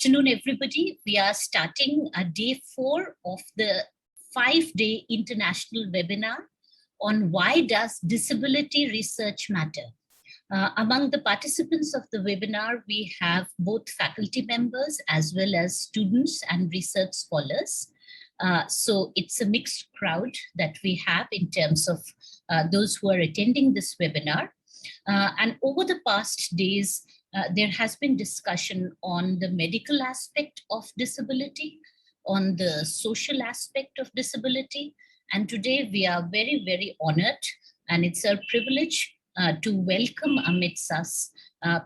afternoon, everybody. We are starting day 4 of the 5-day international webinar on why does disability research matter. Among the participants of the webinar, we have both faculty members as well as students and research scholars. So it's a mixed crowd that we have in terms of those who are attending this webinar. And over the past days, there has been discussion on the medical aspect of disability, on the social aspect of disability. And today we are very, very honored, and it's a privilege to welcome amidst us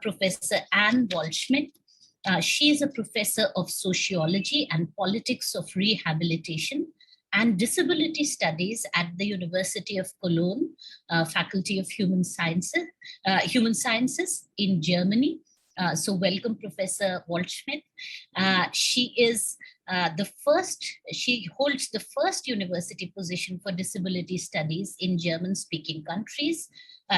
Professor Ann Walshman. She is a professor of sociology and politics of rehabilitation and disability studies at the University of Cologne, Faculty of Human Sciences in Germany. So welcome, Professor Walshman. She holds the first university position for disability studies in German-speaking countries.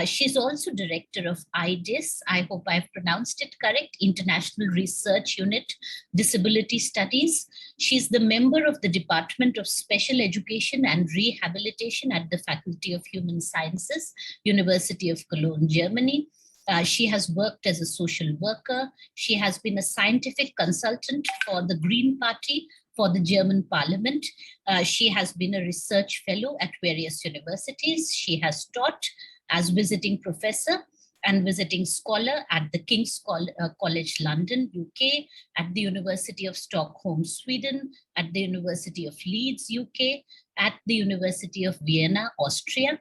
She's also director of IDIS, I hope I've pronounced it correct, International Research Unit, Disability Studies. She's the member of the Department of Special Education and Rehabilitation at the Faculty of Human Sciences, University of Cologne, Germany. She has worked as a social worker. She has been a scientific consultant for the Green Party for the German Parliament. She has been a research fellow at various universities. She has taught as visiting professor and visiting scholar at the King's College London, UK, at the University of Stockholm, Sweden, at the University of Leeds, UK, at the University of Vienna, Austria.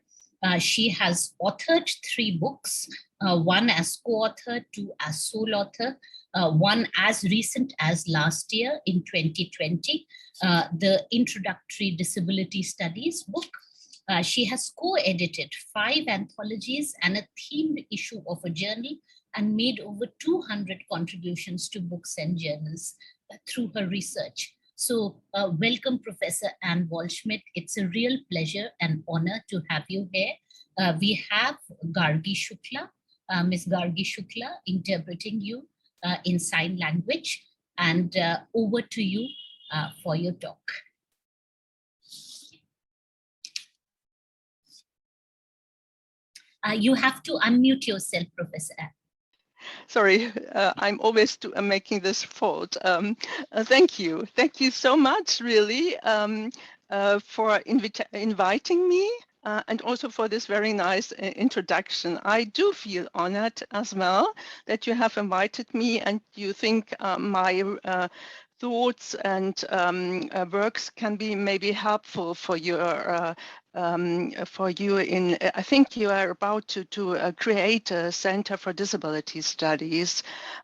She has authored 3 books, one as co-author, 2 as sole author, one as recent as last year in 2020, the Introductory Disability Studies book. She has co-edited 5 anthologies and a themed issue of a journal and made over 200 contributions to books and journals through her research. So welcome, Professor Ann Walshman. It's a real pleasure and honor to have you here. We have Gargi Shukla, Ms. Gargi Shukla, interpreting you in sign language. And over to you for your talk. You have to unmute yourself, Professor Ann. Sorry, I'm always making this fault. Thank you. Thank you so much, really, for inviting me and also for this very nice introduction. I do feel honored as well that you have invited me and you think my thoughts and works can be maybe helpful for your I think you are about to create a Center for Disability Studies,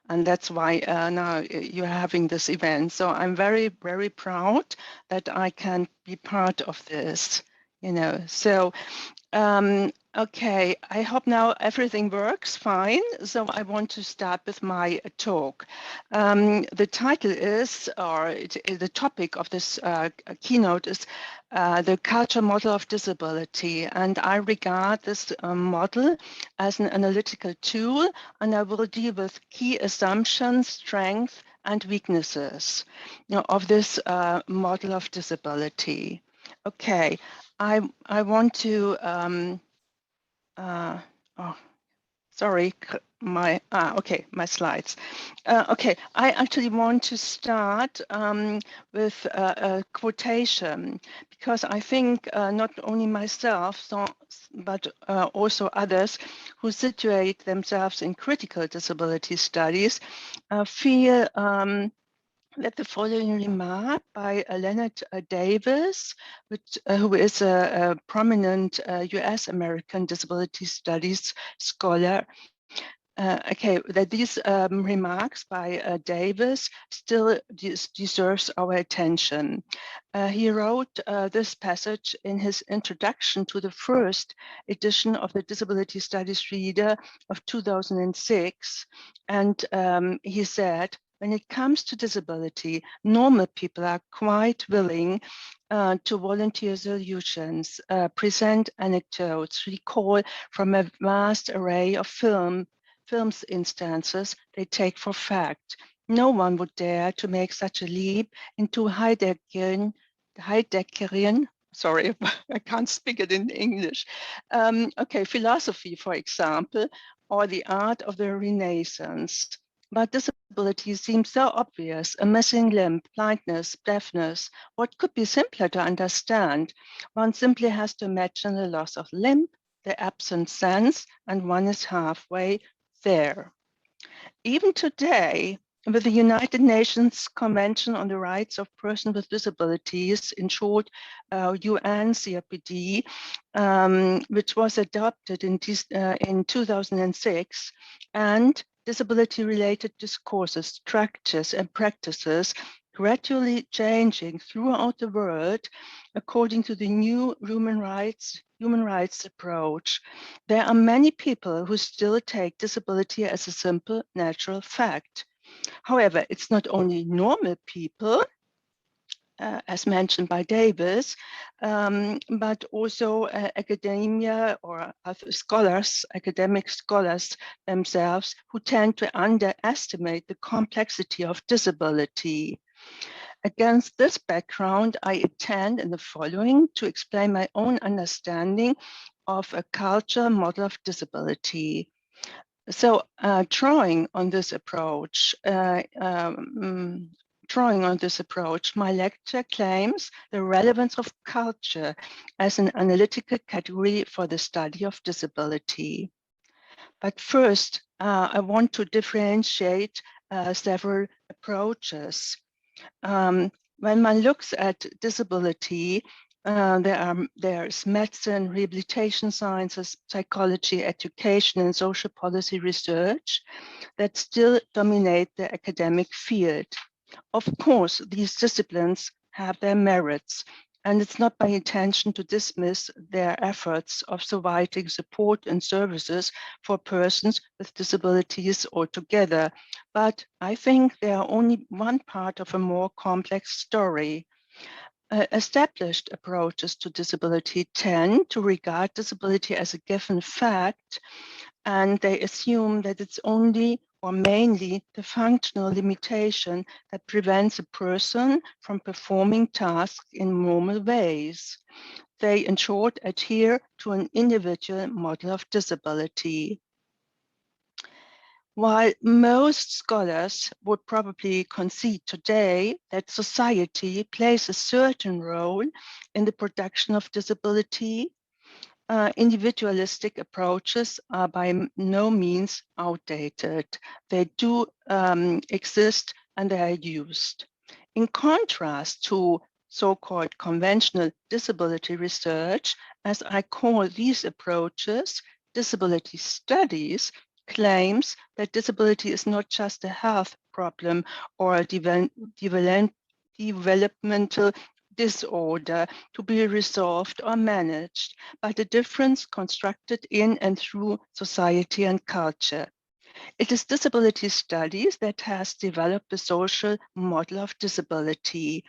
and that's why now you're having this event. So I'm very, very proud that I can be part of this, you know. So, okay, I hope now everything works fine. So I want to start with my talk. The title is, or the topic of this keynote is the culture model of disability. And I regard this model as an analytical tool, and I will deal with key assumptions, strengths, and weaknesses, you know, of this model of disability. Okay, I want to oh, sorry, my slides. Okay, I actually want to start with a quotation, because I think not only myself, but also others who situate themselves in critical disability studies feel that the following remark by Leonard Davis, who is a prominent US-American disability studies scholar, that these remarks by Davis still deserves our attention. He wrote this passage in his introduction to the first edition of the Disability Studies Reader of 2006, and he said, when it comes to disability, normal people are quite willing to volunteer solutions, present anecdotes, recall from a vast array of films instances they take for fact. No one would dare to make such a leap into Heideggerian, sorry, I can't speak it in English. Philosophy, for example, or the art of the Renaissance. But disability seems so obvious, a missing limb, blindness, deafness. What could be simpler to understand? One simply has to imagine the loss of limb, the absent sense, and one is halfway there. Even today, with the United Nations Convention on the Rights of Persons with Disabilities, in short, UNCRPD, which was adopted in 2006, and disability-related discourses, structures, and practices gradually changing throughout the world according to the new human rights approach. There are many people who still take disability as a simple natural fact. However, it's not only normal people, as mentioned by Davis, but also academia or other scholars, academic scholars themselves, who tend to underestimate the complexity of disability. Against this background, I intend in the following to explain my own understanding of a culture model of disability. So drawing on this approach, my lecture claims the relevance of culture as an analytical category for the study of disability. But first, I want to differentiate several approaches. When one looks at disability, there's medicine, rehabilitation sciences, psychology, education, and social policy research that still dominate the academic field. Of course, these disciplines have their merits, and it's not my intention to dismiss their efforts of providing support and services for persons with disabilities altogether. But I think they are only one part of a more complex story. Established approaches to disability tend to regard disability as a given fact, and they assume that it's only or mainly the functional limitation that prevents a person from performing tasks in normal ways. They, in short, adhere to an individual model of disability. While most scholars would probably concede today that society plays a certain role in the production of disability, individualistic approaches are by no means outdated. They do exist and they are used. In contrast to so-called conventional disability research, as I call these approaches, disability studies claims that disability is not just a health problem or a developmental disorder to be resolved or managed, but a difference constructed in and through society and culture. It is disability studies that has developed the social model of disability.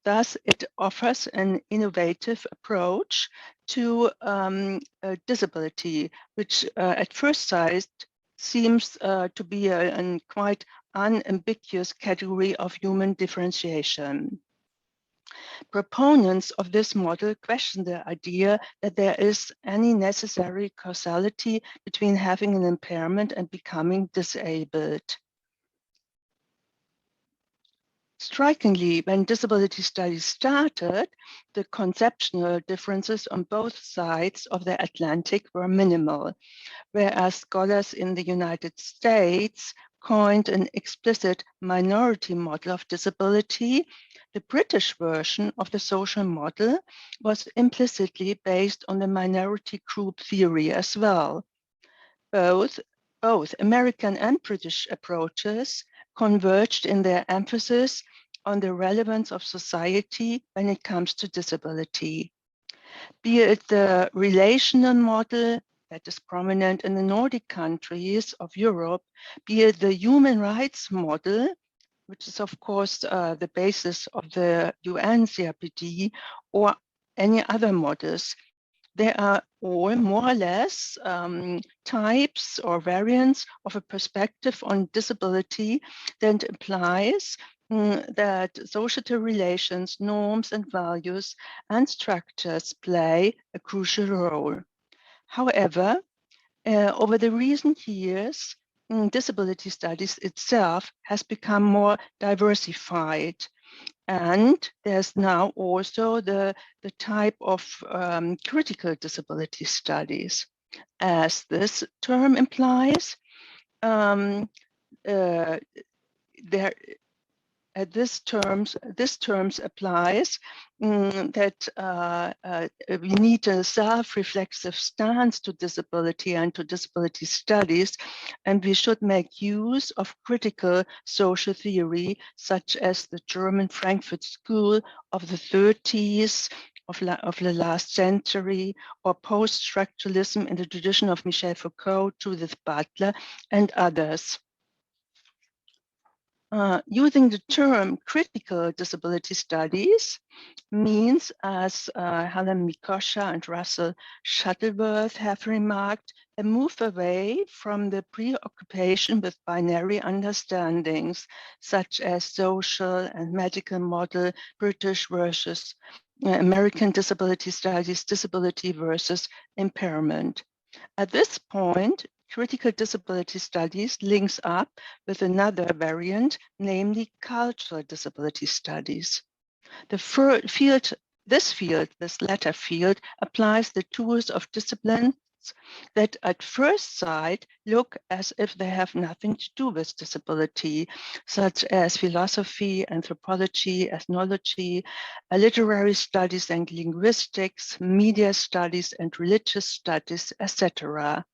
Thus, it offers an innovative approach to disability, which at first sight seems to be a quite unambiguous category of human differentiation. Proponents of this model question the idea that there is any necessary causality between having an impairment and becoming disabled. Strikingly, when disability studies started, the conceptual differences on both sides of the Atlantic were minimal, whereas scholars in the United States coined an explicit minority model of disability. The British version of the social model was implicitly based on the minority group theory as well. Both American and British approaches converged in their emphasis on the relevance of society when it comes to disability. Be it the relational model that is prominent in the Nordic countries of Europe, be it the human rights model, which is of course the basis of the UN CRPD, or any other models. They are all more or less types or variants of a perspective on disability that implies that societal relations, norms and values and structures play a crucial role. However, over the recent years, disability studies itself has become more diversified. And there's now also the type of critical disability studies. As this term implies, there this terms applies that we need a self-reflexive stance to disability and to disability studies, and we should make use of critical social theory, such as the German Frankfurt School of the 30s of the last century, or post-structuralism in the tradition of Michel Foucault, Judith Butler, and others. Using the term critical disability studies means, as Helen Mikosha and Russell Shuttleworth have remarked, a move away from the preoccupation with binary understandings, such as social and medical model, British versus American disability studies, disability versus impairment. At this point, critical disability studies links up with another variant, namely cultural disability studies. This latter field, applies the tools of disciplines that at first sight look as if they have nothing to do with disability, such as philosophy, anthropology, ethnology, literary studies and linguistics, media studies and religious studies, etc.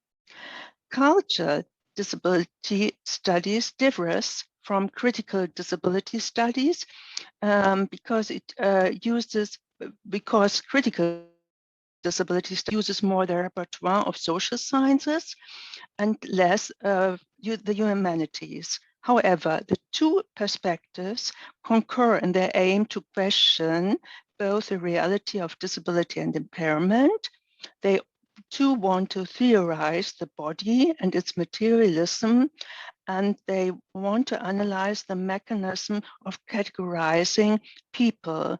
Cultural disability studies differs from critical disability studies because critical disability uses more the repertoire of social sciences and less the humanities. However, the two perspectives concur in their aim to question both the reality of disability and impairment. They too want to theorize the body and its materialism, and they want to analyze the mechanism of categorizing people.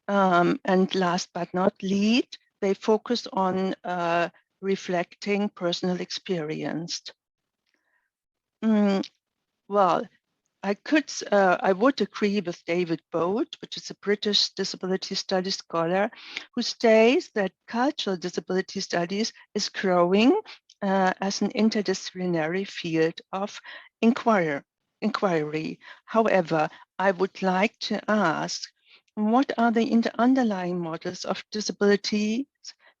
And last but not least, they focus on reflecting personal experience. Well, I would agree with David Bolt, which is a British disability studies scholar, who states that cultural disability studies is growing as an interdisciplinary field of inquiry. However, I would like to ask, what are the underlying models of disability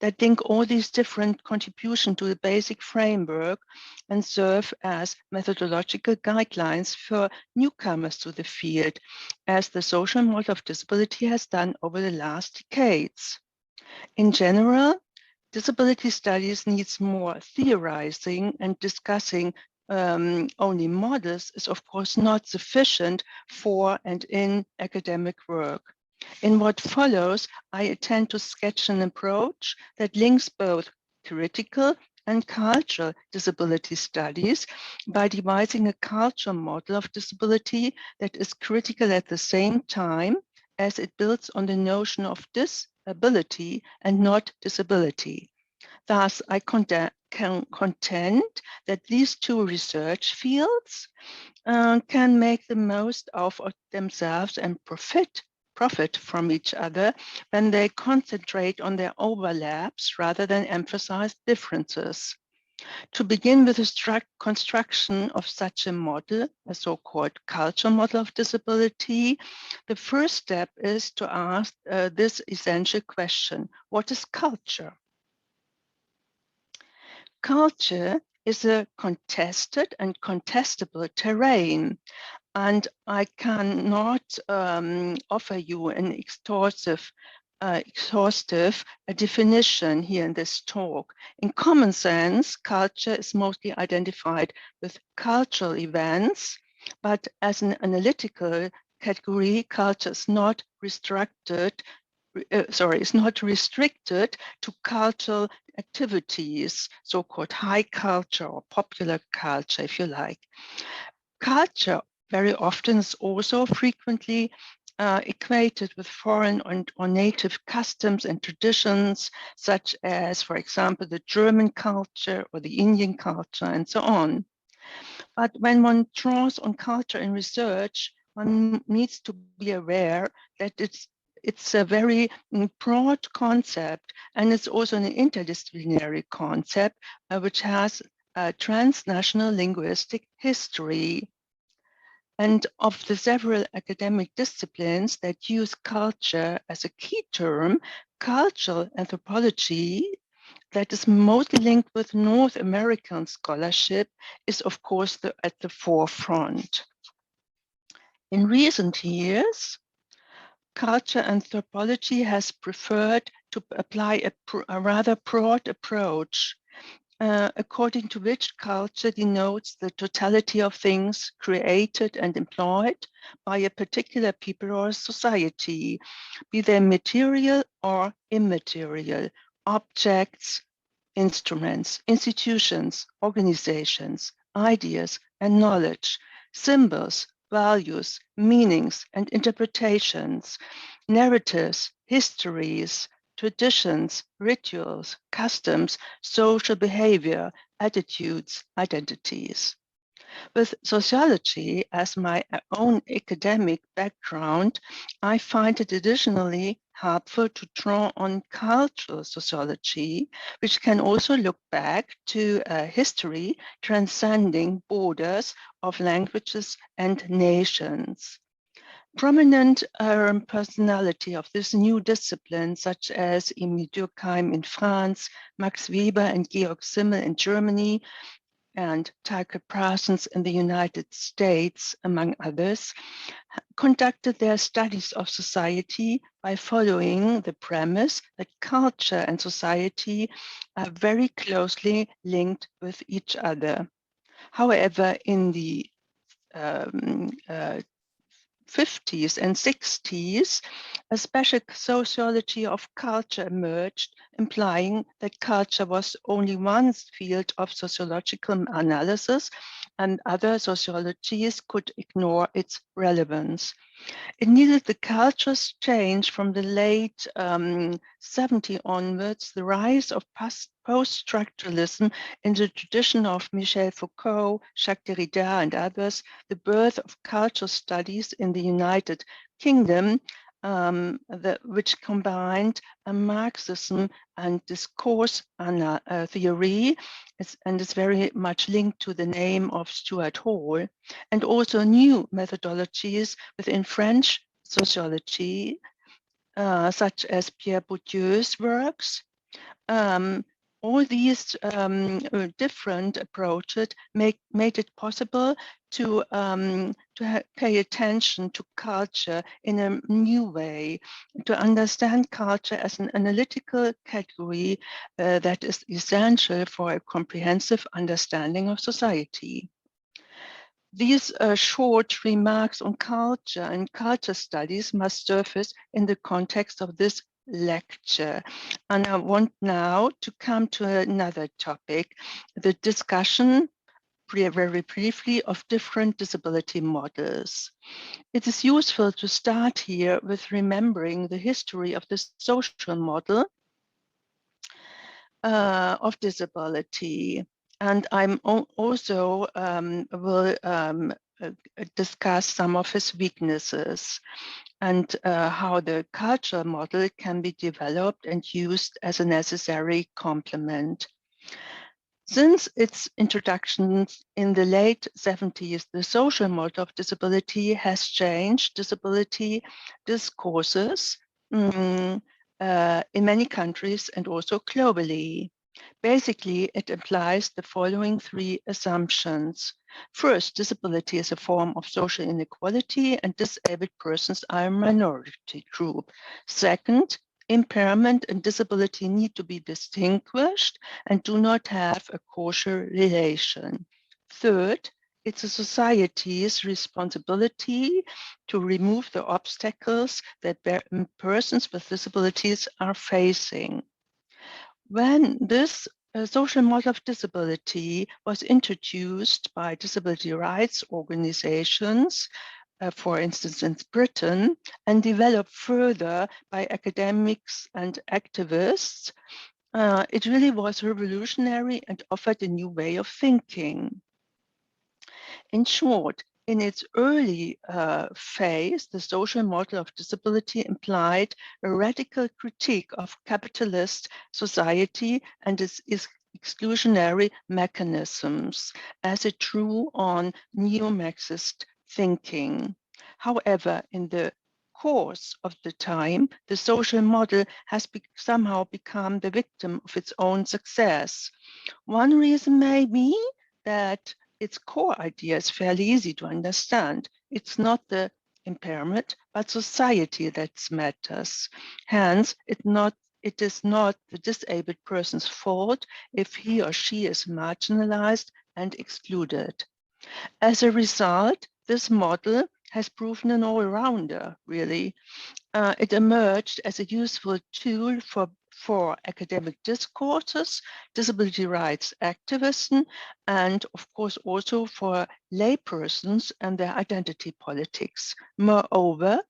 that link all these different contributions to the basic framework and serve as methodological guidelines for newcomers to the field, as the social model of disability has done over the last decades? In general, disability studies needs more theorizing, and discussing only models is of course not sufficient for and in academic work. In what follows, I intend to sketch an approach that links both critical and cultural disability studies by devising a cultural model of disability that is critical at the same time as it builds on the notion of disability and not disability. Thus, I can contend that these two research fields can make the most of themselves and profit from each other when they concentrate on their overlaps rather than emphasize differences. To begin with the construction of such a model, a so-called cultural model of disability, the first step is to ask this essential question: what is culture? Culture is a contested and contestable terrain, and I cannot offer you an exhaustive definition here in this talk. In common sense, culture is mostly identified with cultural events, but as an analytical category, culture is not restricted is not restricted to cultural activities, so-called high culture or popular culture, if you like. Culture very often is also frequently equated with foreign or native customs and traditions, such as, for example, the German culture or the Indian culture and so on. But when one draws on culture in research, one needs to be aware that it's a very broad concept, and it's also an interdisciplinary concept, which has a transnational linguistic history. And of the several academic disciplines that use culture as a key term, cultural anthropology, that is mostly linked with North American scholarship, is of course at the forefront. In recent years, culture anthropology has preferred to apply a rather broad approach, according to which culture denotes the totality of things created and employed by a particular people or society, be they material or immaterial, objects, instruments, institutions, organizations, ideas, and knowledge, symbols, values, meanings, and interpretations, narratives, histories, traditions, rituals, customs, social behavior, attitudes, identities. With sociology as my own academic background, I find it additionally helpful to draw on cultural sociology, which can also look back to a history transcending borders of languages and nations. Prominent personality of this new discipline, such as Emile Durkheim in France, Max Weber and Georg Simmel in Germany, and Tucker Parsons in the United States, among others, conducted their studies of society by following the premise that culture and society are very closely linked with each other. However, in the 50s and 60s, a special sociology of culture emerged, implying that culture was only one field of sociological analysis and other sociologies could ignore its relevance. It needed the culture's change from the late 70s onwards, the rise of post-structuralism in the tradition of Michel Foucault, Jacques Derrida, and others, the birth of cultural studies in the United Kingdom, which combined a Marxism and discourse theory, and is very much linked to the name of Stuart Hall, and also new methodologies within French sociology, such as Pierre Bourdieu's works. All these different approaches made it possible to pay attention to culture in a new way, to understand culture as an analytical category that is essential for a comprehensive understanding of society. These short remarks on culture and culture studies must surface in the context of this lecture. And I want now to come to another topic, the discussion very briefly of different disability models. It is useful to start here with remembering the history of the social model of disability. And I'm also will discuss some of his weaknesses and how the cultural model can be developed and used as a necessary complement. Since its introduction in the late 70s, the social model of disability has changed disability discourses in many countries and also globally. Basically, it implies the following three assumptions. First, disability is a form of social inequality and disabled persons are a minority group. Second, impairment and disability need to be distinguished and do not have a causal relation. Third, it's a society's responsibility to remove the obstacles that persons with disabilities are facing. When this social model of disability was introduced by disability rights organizations, for instance, in Britain, and developed further by academics and activists, it really was revolutionary and offered a new way of thinking. In short, in its early phase, the social model of disability implied a radical critique of capitalist society and its exclusionary mechanisms, as it drew on neo-Marxist thinking. However, in the course of the time, the social model has somehow become the victim of its own success. One reason may be that its core idea is fairly easy to understand. It's not the impairment, but society that matters. Hence, it is not the disabled person's fault if he or she is marginalized and excluded. As a result, this model has proven an all-rounder, really. It emerged as a useful tool for academic discourses, disability rights activism, and of course also for laypersons and their identity politics. Moreover,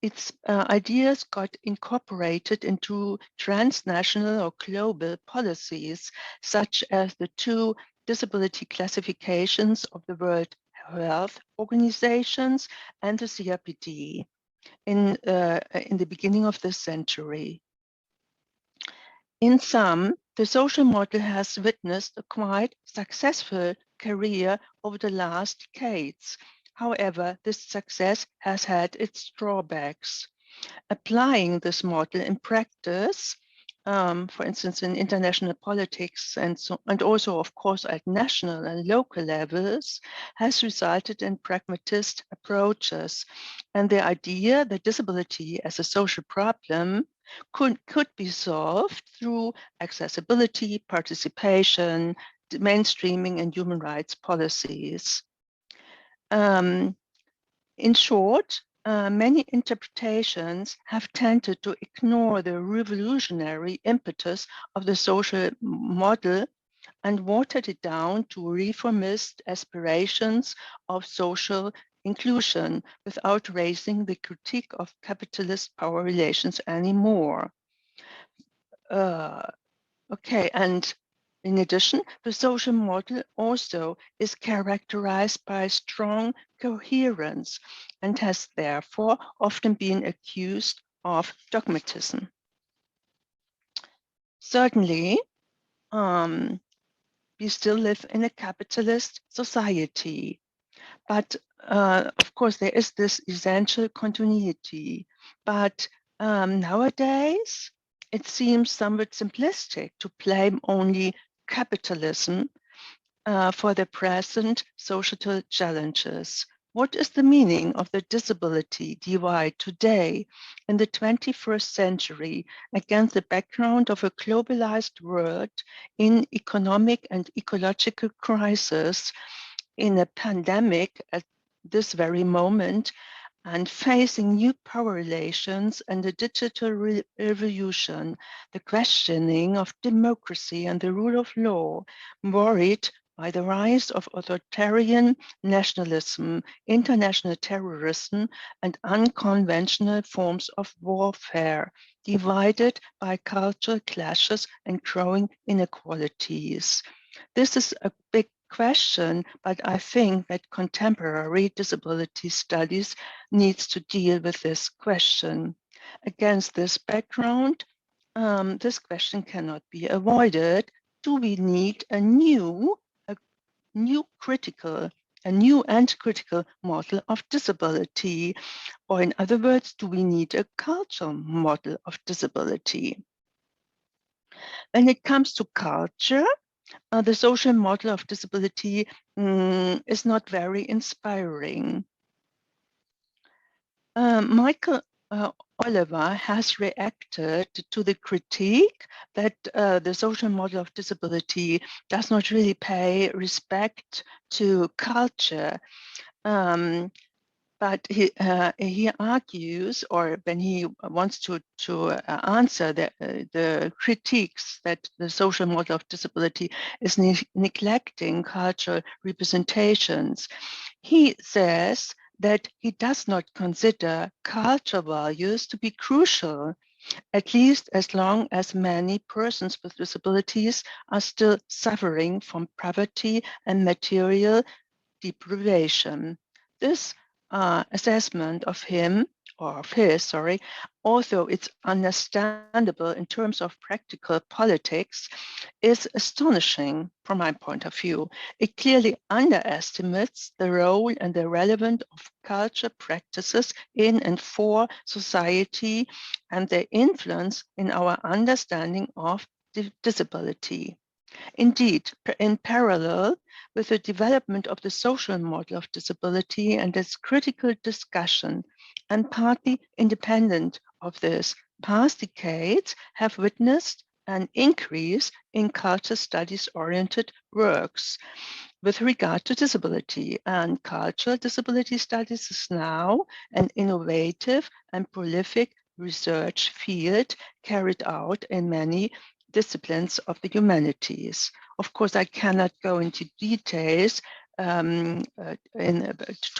its ideas got incorporated into transnational or global policies, such as the two disability classifications of the World Health Organizations and the CRPD in the beginning of this century. In sum, the social model has witnessed a quite successful career over the last decades. However, this success has had its drawbacks. Applying this model in practice, for instance, in international politics and also, of course, at national and local levels, has resulted in pragmatist approaches. And the idea that disability as a social problem could be solved through accessibility, participation, mainstreaming, and human rights policies. In short, many interpretations have tended to ignore the revolutionary impetus of the social model and watered it down to reformist aspirations of social inclusion without raising the critique of capitalist power relations anymore. Okay, and in addition, the social model also is characterized by strong coherence and has therefore often been accused of dogmatism. Certainly, we still live in a capitalist society, but of course there is this essential continuity. But nowadays, it seems somewhat simplistic to blame only capitalism for the present societal challenges. What is the meaning of the disability divide today in the 21st century against the background of a globalized world in economic and ecological crisis, in a pandemic at this very moment, and facing new power relations and the digital revolution, the questioning of democracy and the rule of law, worried by the rise of authoritarian nationalism, international terrorism, and unconventional forms of warfare, divided by cultural clashes and growing inequalities. This is a big question, but I think that contemporary disability studies needs to deal with this question. Against this background, this question cannot be avoided. Do we need a new and critical model of disability? Or in other words, do we need a cultural model of disability? When it comes to culture, the social model of disability is not very inspiring. Michael Oliver has reacted to the critique that the social model of disability does not really pay respect to culture. But he argues, or when he wants to answer the critiques that the social model of disability is neglecting cultural representations, he says that he does not consider cultural values to be crucial, at least as long as many persons with disabilities are still suffering from poverty and material deprivation. This assessment of him, or of his, sorry, although it's understandable in terms of practical politics, is astonishing from my point of view. It clearly underestimates the role and the relevance of culture practices in and for society and their influence in our understanding of disability. Indeed, in parallel with the development of the social model of disability and its critical discussion, and partly independent of this, past decades have witnessed an increase in culture studies-oriented works with regard to disability, and cultural disability studies is now an innovative and prolific research field carried out in many disciplines of the humanities. Of course, I cannot go into details to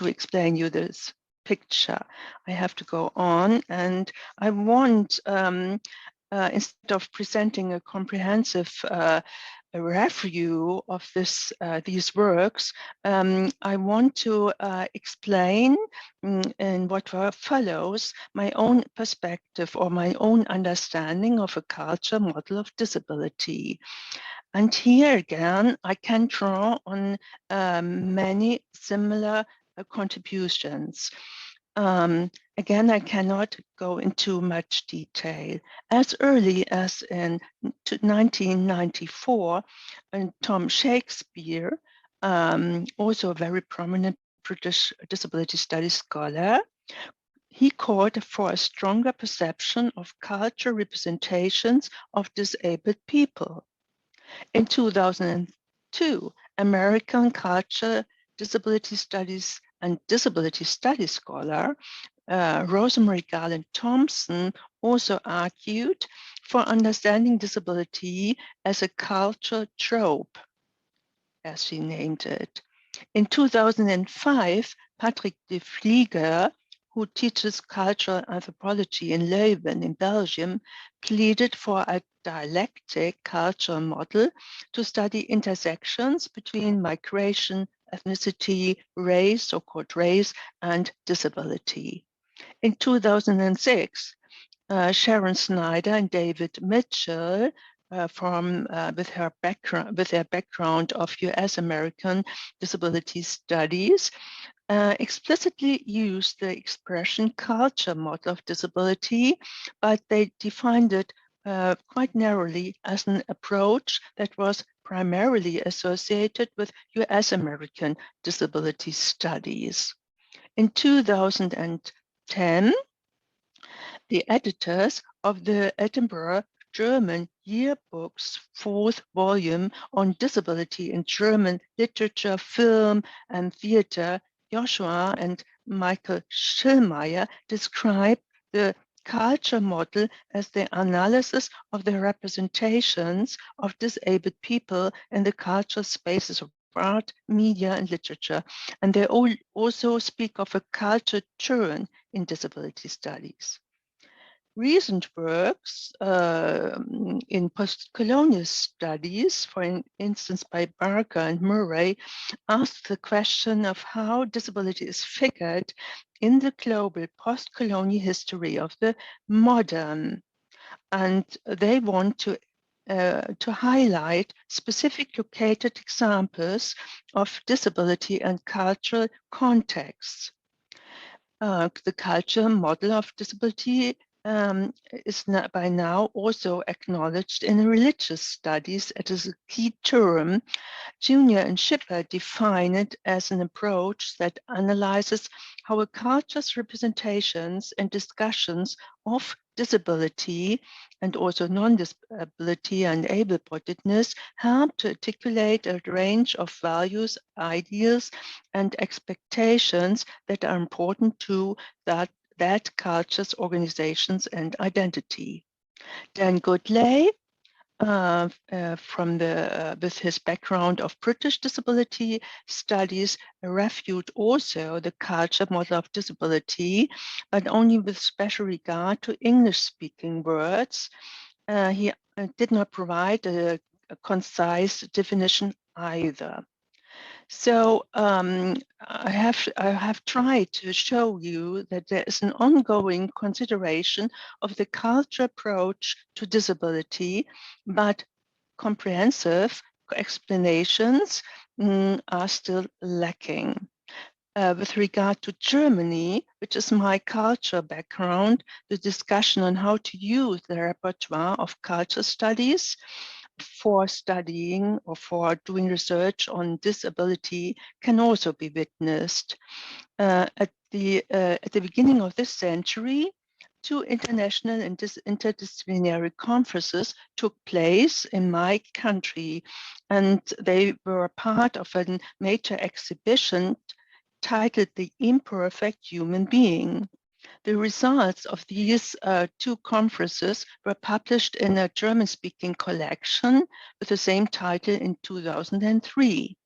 explain you this picture. I have to go on, and I want, instead of presenting a comprehensive a review of these works, I want to explain in what follows my own perspective or my own understanding of a culture model of disability. And here again, I can draw on many similar contributions. Again, I cannot go into much detail. As early as in 1994, Tom Shakespeare, also a very prominent British disability studies scholar, he called for a stronger perception of cultural representations of disabled people. In 2002, American culture, disability studies, and disability studies scholar Rosemary Garland Thompson also argued for understanding disability as a culture trope, as she named it. In 2005, Patrick de Vlieger, who teaches cultural anthropology in Leuven in Belgium, pleaded for a dialectic cultural model to study intersections between migration, ethnicity, race, so-called race, and disability. In 2006, Sharon Snyder and David Mitchell, with their background of U.S. American disability studies, explicitly used the expression culture model of disability, but they defined it quite narrowly as an approach that was primarily associated with U.S. American disability studies. In 2010, the editors of the Edinburgh German Yearbook's fourth volume on disability in German literature, film, and theater, Joshua and Michael Schillmeier, describe the culture model as the analysis of the representations of disabled people in the cultural spaces of art, media, and literature. And they also speak of a culture turn in disability studies. Recent works in post-colonial studies, for instance by Barker and Murray, ask the question of how disability is figured in the global post-colonial history of the modern. And they want to highlight specific located examples of disability and cultural contexts. The culture model of disability is not by now also acknowledged in religious studies as a key term. Junior and Schipper define it as an approach that analyzes how a culture's representations and discussions of disability and also non-disability and able-bodiedness help to articulate a range of values, ideals, and expectations that are important to that culture's organizations and identity. Dan Goodlay, with his background of British disability studies, refute also the culture model of disability, but only with special regard to English-speaking words. He did not provide a concise definition either. So I have tried to show you that there is an ongoing consideration of the culture approach to disability, but comprehensive explanations are still lacking. With regard to Germany, which is my culture background, the discussion on how to use the repertoire of culture studies for studying or for doing research on disability can also be witnessed. At the beginning of this century, two international and interdisciplinary conferences took place in my country, and they were part of a major exhibition titled The Imperfect Human Being. The results of these two conferences were published in a German-speaking collection with the same title in 2003.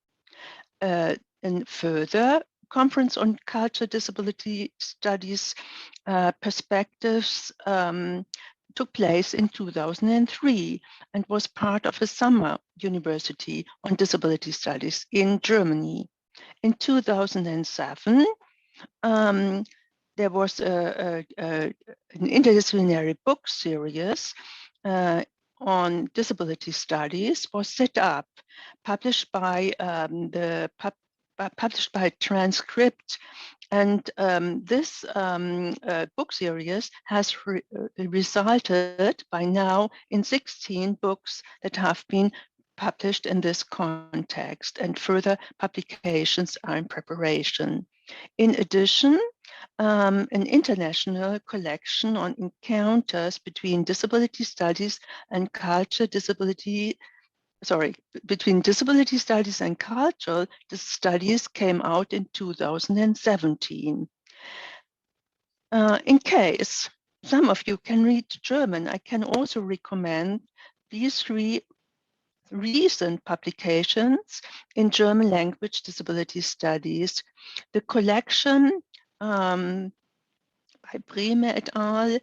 And further, Conference on Culture Disability Studies Perspectives took place in 2003 and was part of a summer university on disability studies in Germany. In 2007, there was an interdisciplinary book series on disability studies was set up, published by Transcript, and this book series has resulted by now in 16 books that have been published in this context, and further publications are in preparation. In addition, an international collection on encounters between disability studies and between disability studies and cultural studies came out in 2017. In case some of you can read German, I can also recommend these three recent publications in German language disability studies. The collection by Brehme et al.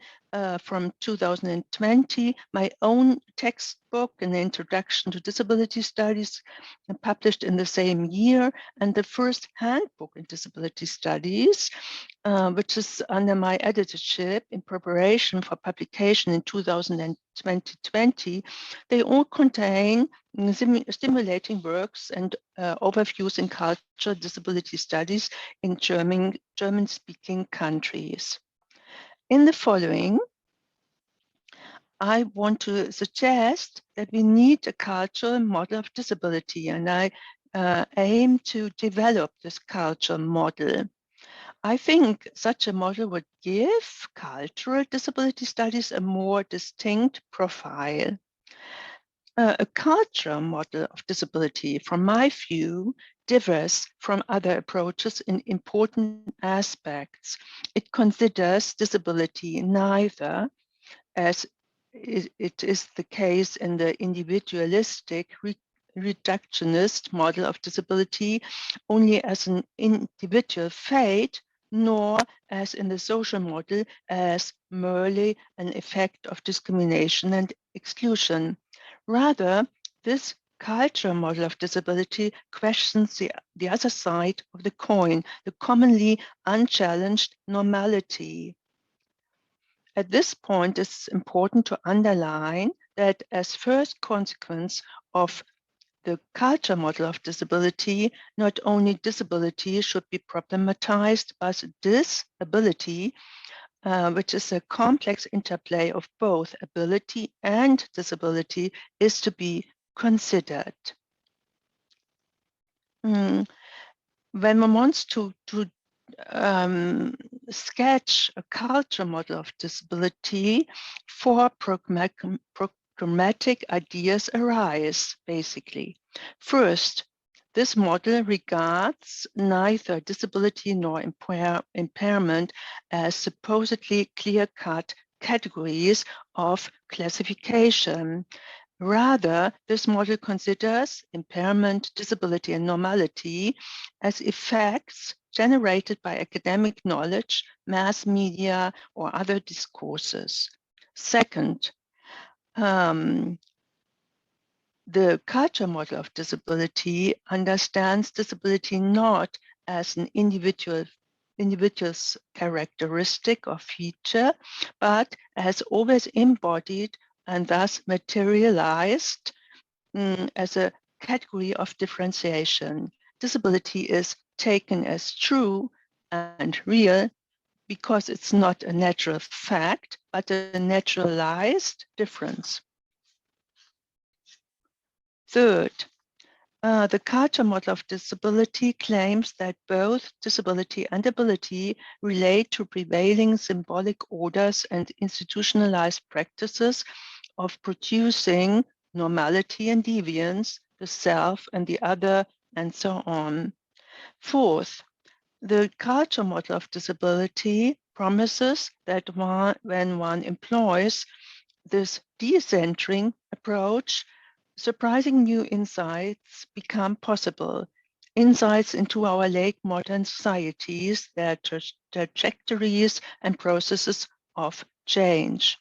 From 2020, my own textbook, An Introduction to Disability Studies, published in the same year, and the first handbook in disability studies, which is under my editorship in preparation for publication in 2020. They all contain stimulating works and overviews in culture disability studies in German-speaking countries. In the following, I want to suggest that we need a cultural model of disability, and I aim to develop this cultural model. I think such a model would give cultural disability studies a more distinct profile. A cultural model of disability, from my view, differs from other approaches in important aspects. It considers disability neither, as it is the case in the individualistic reductionist model of disability, only as an individual fate, nor as in the social model as merely an effect of discrimination and exclusion. Rather, this cultural model of disability questions the other side of the coin, the commonly unchallenged normality. At this point, it's important to underline that as first consequence of the culture model of disability, not only disability should be problematized, but disability which is a complex interplay of both ability and disability, is to be considered. When one wants to sketch a culture model of disability, four programmatic ideas arise, basically. First, this model regards neither disability nor impairment as supposedly clear-cut categories of classification. Rather, this model considers impairment, disability, and normality as effects generated by academic knowledge, mass media, or other discourses. Second, the culture model of disability understands disability not as an individual's characteristic or feature, but as always embodied and thus materialized as a category of differentiation. Disability is taken as true and real because it's not a natural fact, but a naturalized difference. Third, the culture model of disability claims that both disability and ability relate to prevailing symbolic orders and institutionalized practices of producing normality and deviance, the self and the other, and so on. Fourth, the culture model of disability promises that when one employs this decentering approach, surprising new insights become possible. Insights into our late modern societies, their trajectories and processes of change.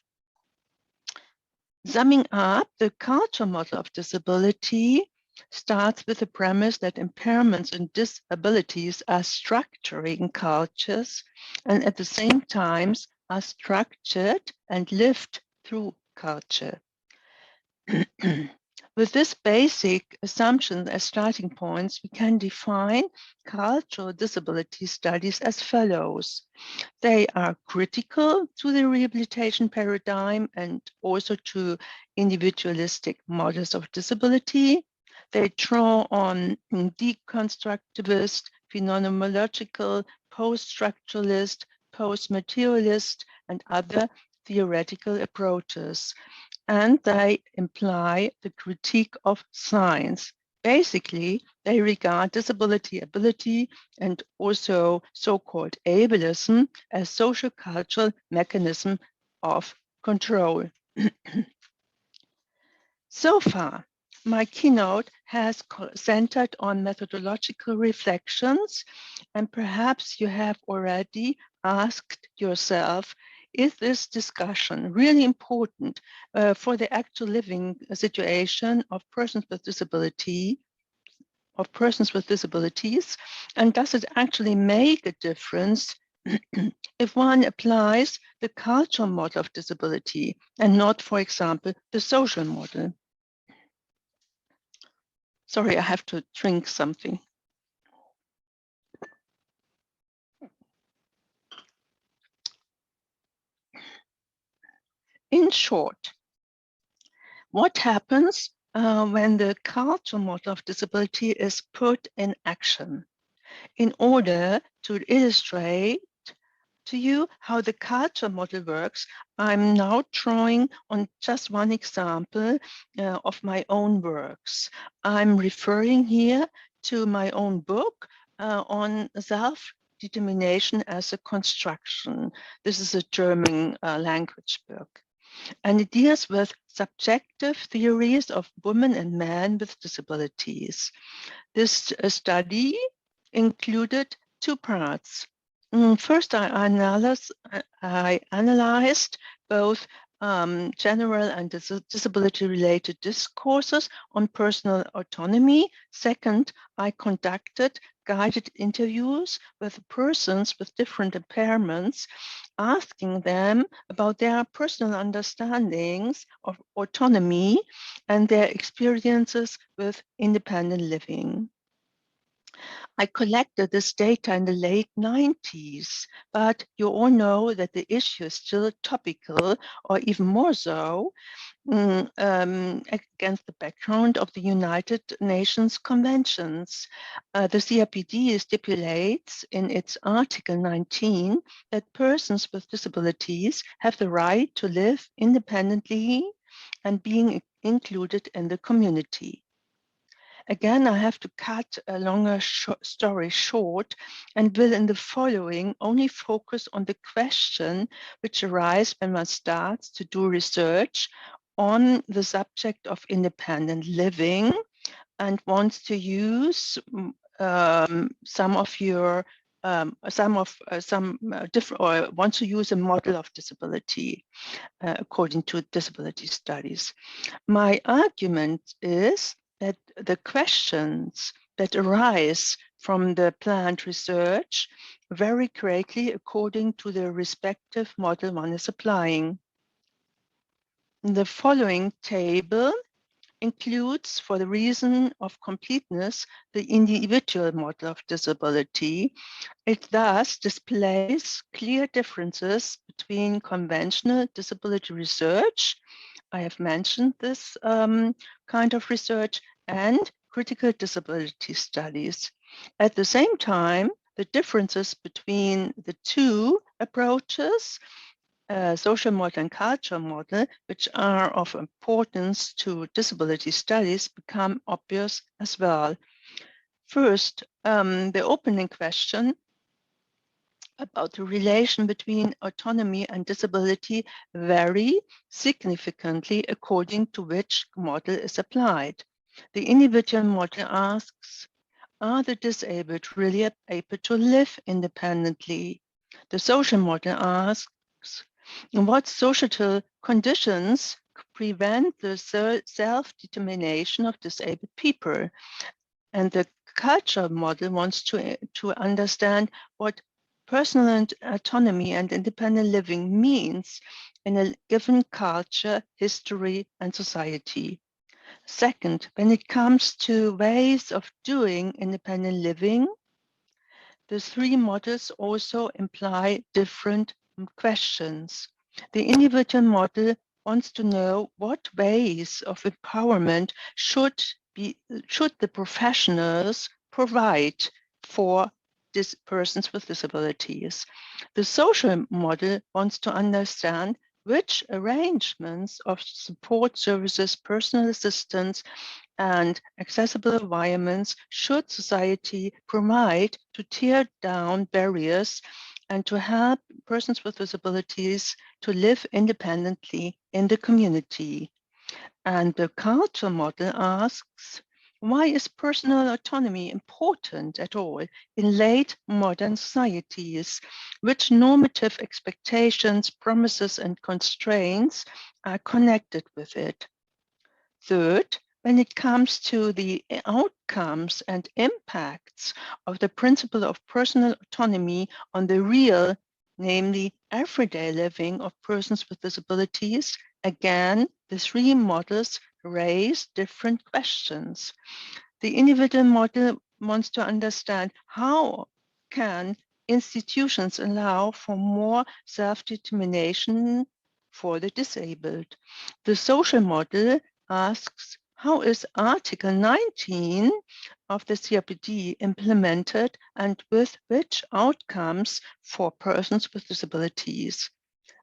Summing up, the culture model of disability starts with the premise that impairments and disabilities are structuring cultures and at the same time are structured and lived through culture. With this basic assumption as starting points, we can define cultural disability studies as follows. They are critical to the rehabilitation paradigm and also to individualistic models of disability. They draw on deconstructivist, phenomenological, post-structuralist, post-materialist, and other theoretical approaches. And they imply the critique of science. Basically, they regard disability, ability, and also so-called ableism as social cultural mechanism of control. So far, my keynote has centered on methodological reflections, and perhaps you have already asked yourself, is this discussion really important for the actual living situation of persons with disabilities, and does it actually make a difference if one applies the cultural model of disability and not, for example, the social model? Sorry, I have to drink something. In short, what happens when the cultural model of disability is put in action? In order to illustrate to you how the cultural model works, I'm now drawing on just one example of my own works. I'm referring here to my own book on self-determination as a construction. This is a German language book. And it deals with subjective theories of women and men with disabilities. This study included two parts. First, I analyzed both general and disability-related discourses on personal autonomy. Second, I conducted guided interviews with persons with different impairments, asking them about their personal understandings of autonomy and their experiences with independent living. I collected this data in the late 90s, but you all know that the issue is still topical, or even more so, against the background of the United Nations Conventions. The CRPD stipulates in its Article 19 that persons with disabilities have the right to live independently and being included in the community. Again, I have to cut a longer story short and will in the following only focus on the question which arises when one starts to do research on the subject of independent living and wants to use some different, or wants to use a model of disability according to disability studies. My argument is that the questions that arise from the planned research vary greatly according to the respective model one is applying. The following table includes, for the reason of completeness, the individual model of disability. It thus displays clear differences between conventional disability research, I have mentioned this kind of research, and critical disability studies. At the same time, the differences between the two approaches, social model and cultural model, which are of importance to disability studies, become obvious as well. First, the opening question about the relation between autonomy and disability vary significantly according to which model is applied. The individual model asks, are the disabled really able to live independently? The social model asks, what societal conditions prevent the self-determination of disabled people? And the cultural model wants to understand what personal autonomy and independent living means in a given culture, history, and society. Second, when it comes to ways of doing independent living, the three models also imply different questions. The individual model wants to know what ways of empowerment should the professionals provide for persons with disabilities. The social model wants to understand which arrangements of support services, personal assistance, and accessible environments should society provide to tear down barriers and to help persons with disabilities to live independently in the community. And the cultural model asks, why is personal autonomy important at all in late modern societies? Which normative expectations, promises, and constraints are connected with it? Third, when it comes to the outcomes and impacts of the principle of personal autonomy on the real, namely everyday living of persons with disabilities, again, the three models raise different questions. The individual model wants to understand how can institutions allow for more self-determination for the disabled. The social model asks, how is Article 19 of the CRPD implemented and with which outcomes for persons with disabilities?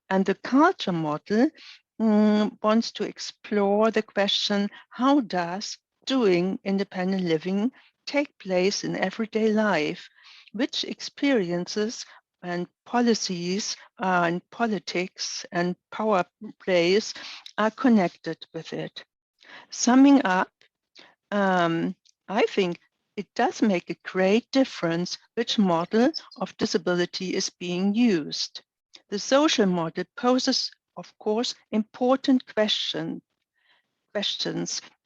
And the culture model wants to explore the question, how does doing independent living take place in everyday life? Which experiences and policies and politics and power plays are connected with it? Summing up, I think it does make a great difference which model of disability is being used. The social model poses, of course, important questions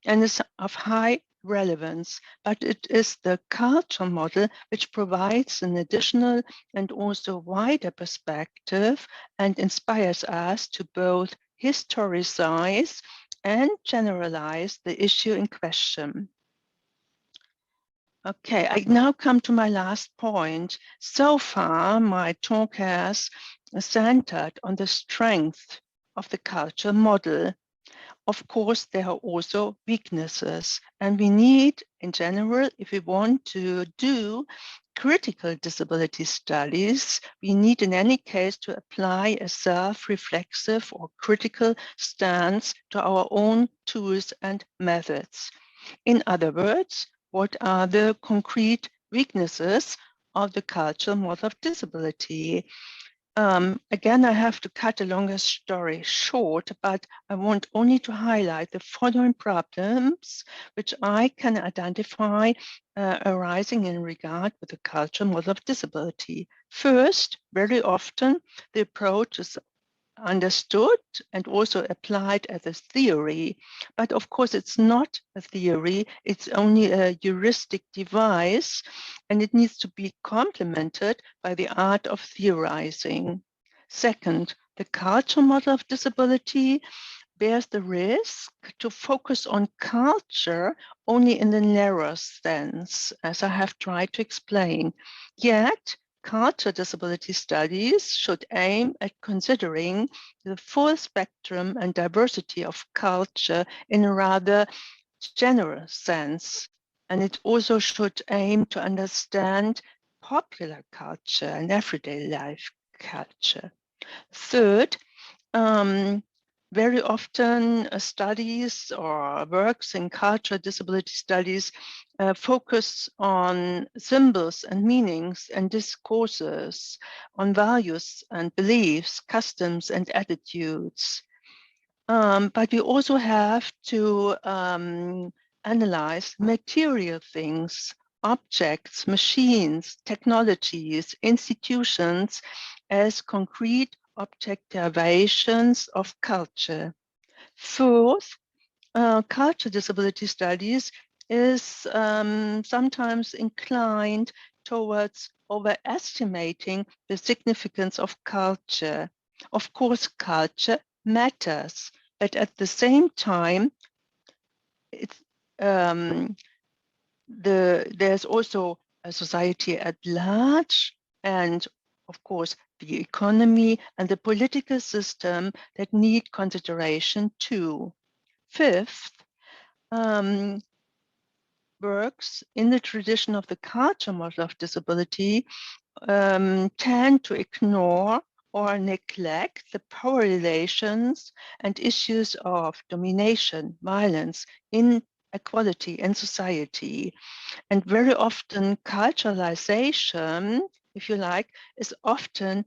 and is of high relevance, but it is the cultural model which provides an additional and also wider perspective and inspires us to both historicize and generalize the issue in question. Okay, I now come to my last point. So far, my talk has centered on the strength of the culture model. Of course, there are also weaknesses, and we need, in general, if we want to do critical disability studies, we need in any case to apply a self-reflexive or critical stance to our own tools and methods. In other words, what are the concrete weaknesses of the cultural model of disability? Again, I have to cut a longer story short, but I want only to highlight the following problems which I can identify arising in regard with the cultural model of disability. First, very often the approach is understood and also applied as a theory. But of course, it's not a theory, it's only a heuristic device, and it needs to be complemented by the art of theorizing. Second, the cultural model of disability bears the risk to focus on culture only in the narrow sense, as I have tried to explain. Yet, culture disability studies should aim at considering the full spectrum and diversity of culture in a rather general sense. And it also should aim to understand popular culture and everyday life culture. Third, very often studies or works in cultural disability studies focus on symbols and meanings and discourses, on values and beliefs, customs and attitudes. But we also have to analyze material things, objects, machines, technologies, institutions as concrete objectivations of culture. Fourth, culture disability studies is sometimes inclined towards overestimating the significance of culture. Of course, culture matters, but at the same time, it's, there's also a society at large, and of course, the economy and the political system that need consideration too. Fifth, works in the tradition of the culture model of disability tend to ignore or neglect the power relations and issues of domination, violence, inequality in society. And very often culturalization, if you like, is often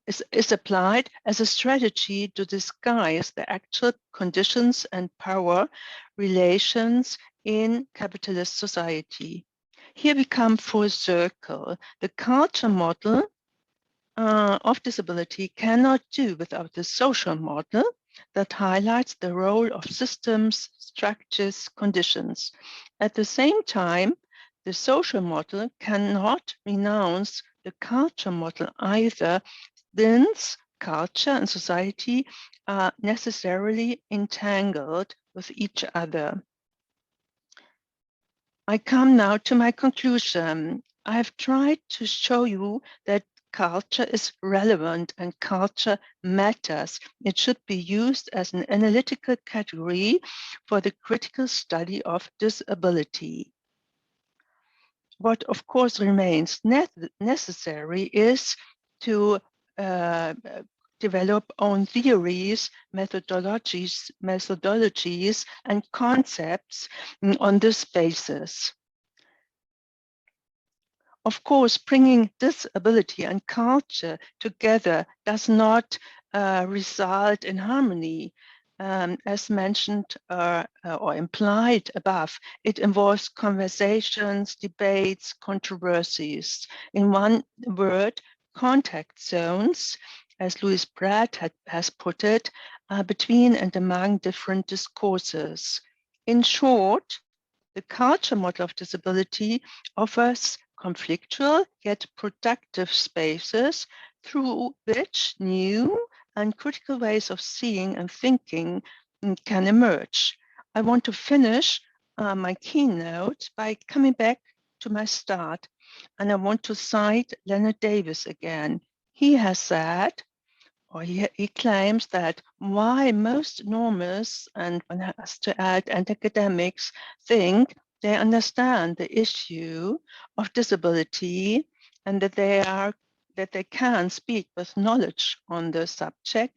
is applied as a strategy to disguise the actual conditions and power relations in capitalist society. Here we come full circle. The culture model of disability cannot do without the social model that highlights the role of systems, structures, conditions. At the same time, the social model cannot renounce the culture model either, since culture and society are necessarily entangled with each other. I come now to my conclusion. I have tried to show you that culture is relevant and culture matters. It should be used as an analytical category for the critical study of disability. What, of course, remains necessary is to develop own theories, methodologies, and concepts on this basis. Of course, bringing disability and culture together does not result in harmony. As mentioned or implied above, it involves conversations, debates, controversies. In one word, contact zones, as Louis Pratt has put it, between and among different discourses. In short, the culture model of disability offers conflictual yet productive spaces through which new and critical ways of seeing and thinking can emerge. I want to finish my keynote by coming back to my start. And I want to cite Leonard Davis again. He has said, or he claims that why most normists, and one has to add, and academics think they understand the issue of disability and that they can speak with knowledge on the subject.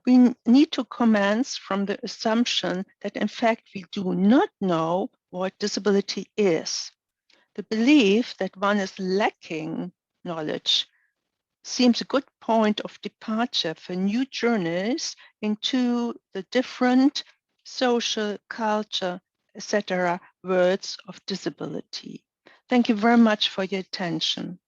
We need to commence from the assumption that in fact we do not know what disability is. The belief that one is lacking knowledge seems a good point of departure for new journeys into the different social, culture, etc. words of disability. Thank you very much for your attention.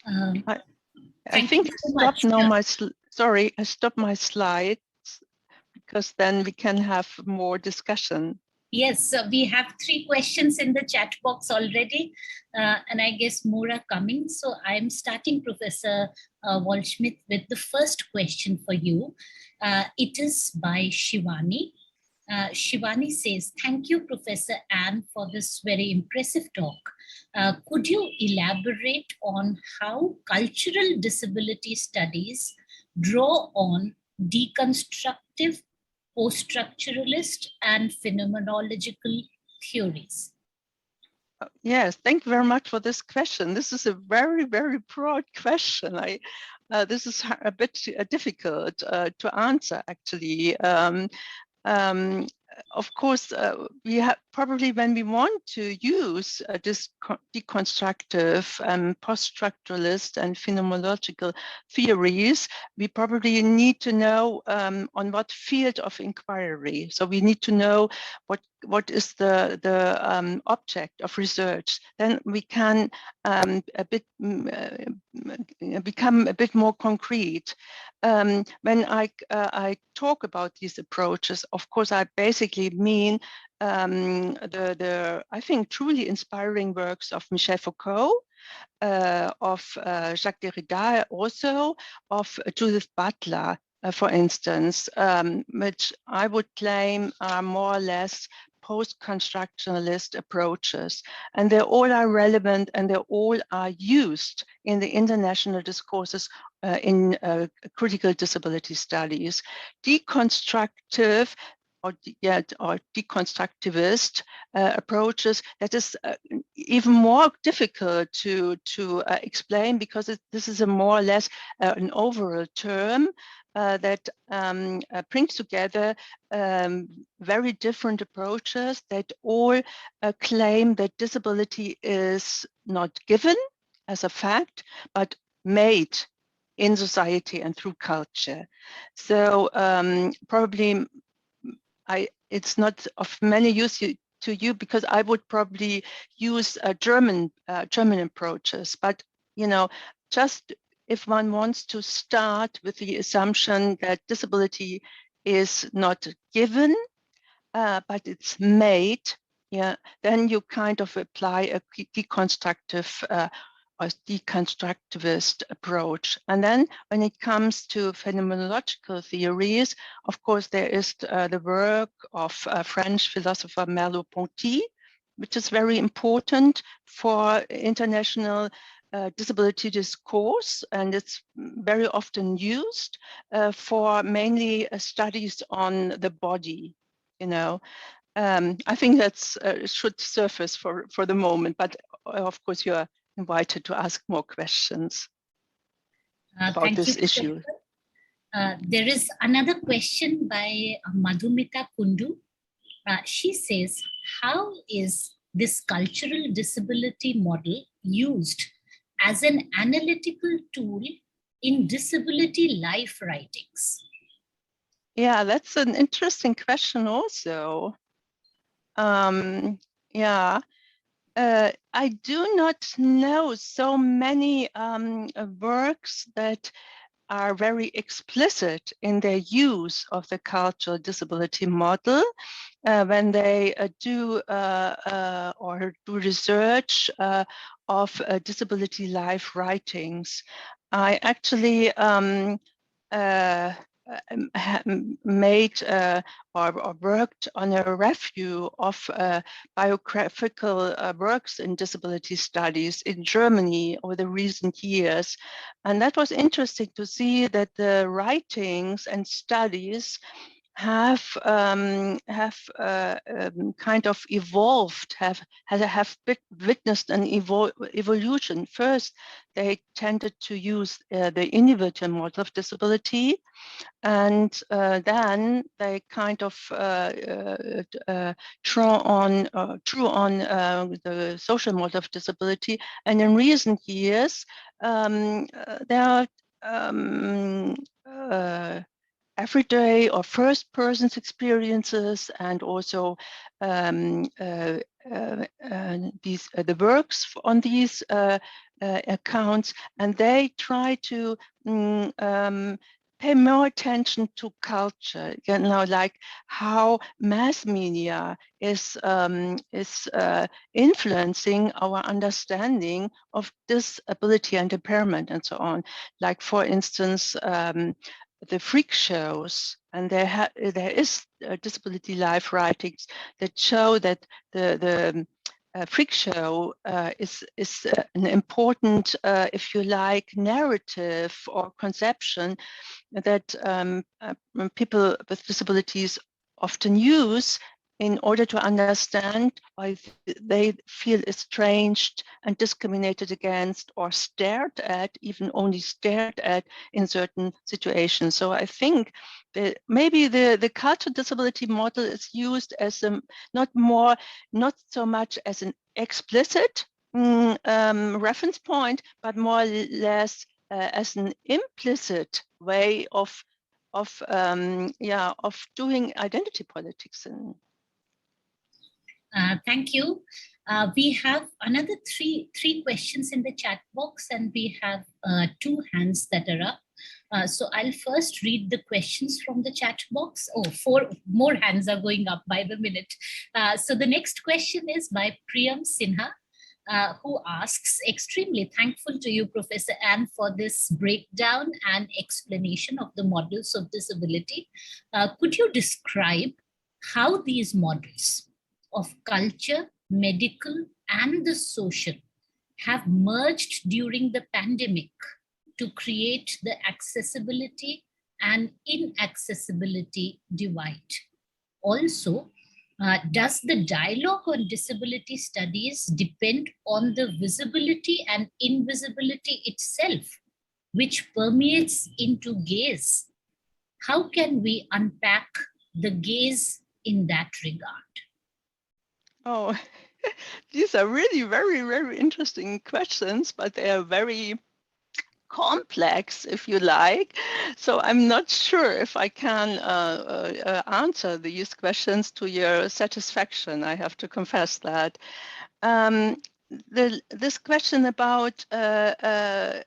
I think I stopped now I stopped my slides because then we can have more discussion. Yes, we have 3 questions in the chat box already, and I guess more are coming. So I'm starting, Professor Walshman, with the first question for you. It is by Shivani. Shivani says, thank you, Professor Ann, for this very impressive talk. Could you elaborate on how cultural disability studies draw on deconstructive, post-structuralist, and phenomenological theories? Yes, thank you very much for this question. This is a very, very broad question. This is a bit difficult to answer, actually. Of course, we have probably, when we want to use this deconstructive, post-structuralist and phenomenological theories, we probably need to know on what field of inquiry. So we need to know what is the object of research. Then we can become a bit more concrete. When I talk about these approaches, of course, I basically mean I think, truly inspiring works of Michel Foucault, of Jacques Derrida, also of Judith Butler, for instance, which I would claim are more or less post-constructionalist approaches. And they all are relevant and they all are used in the international discourses in critical disability studies. Deconstructive or deconstructivist approaches, that is even more difficult to explain, because this is a more or less an overall term that brings together very different approaches that all claim that disability is not given as a fact, but made in society and through culture. So probably it's not of many use to you, because I would probably use German approaches. But just if one wants to start with the assumption that disability is not given, but it's made, then you kind of apply a deconstructive or deconstructivist approach. And then when it comes to phenomenological theories, of course, there is the work of French philosopher Merleau-Ponty, which is very important for international disability discourse, and it's very often used for mainly studies on the body. I think that's should surface for the moment, but of course you are invited to ask more questions about this issue. There is another question by Madhumita Kundu. She says, how is this cultural disability model used as an analytical tool in disability life writings? Yeah, that's an interesting question also. I do not know so many works that are very explicit in their use of the cultural disability model when they do research of disability life writings. I actually made or worked on a review of biographical works in disability studies in Germany over the recent years. And that was interesting to see that the writings and studies have kind of evolved, have witnessed an evolution. First, they tended to use the individual model of disability, and then they kind of drew on the social model of disability. And in recent years, there are everyday or first person's experiences, and also the works on these accounts, and they try to pay more attention to culture, like how mass media is influencing our understanding of disability and impairment and so on. Like, for instance, the freak shows, and there is disability life writings that show that the freak show is an important, if you like, narrative or conception that people with disabilities often use in order to understand why they feel estranged and discriminated against, or stared at, even only stared at, in certain situations. So I think that maybe the cultural disability model is used as not so much as an explicit reference point, but more or less as an implicit way of doing identity politics. Thank you. We have another three questions in the chat box, and we have 2 hands that are up. So I'll first read the questions from the chat box. Oh, 4 more hands are going up by the minute. So the next question is by Priyam Sinha, who asks, extremely thankful to you, Professor Ann, for this breakdown and explanation of the models of disability. Could you describe how these models of culture, medical, and the social have merged during the pandemic to create the accessibility and inaccessibility divide? Also, does the dialogue on disability studies depend on the visibility and invisibility itself, which permeates into gaze? How can we unpack the gaze in that regard? Oh, these are really very, very interesting questions, but they are very complex, if you like. So I'm not sure if I can answer these questions to your satisfaction. I have to confess that. This question about how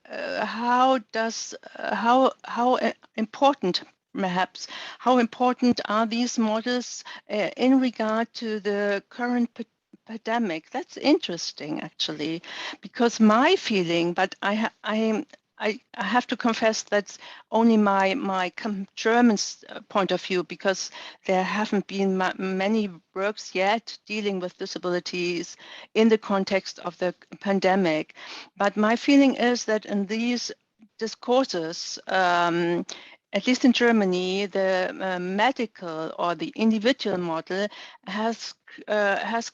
important, perhaps, how important are these models in regard to the current pandemic? That's interesting, actually, because my feeling, but I have to confess that's only my German point of view, because there haven't been many works yet dealing with disabilities in the context of the pandemic. But my feeling is that in these discourses, at least in Germany, the medical or the individual model has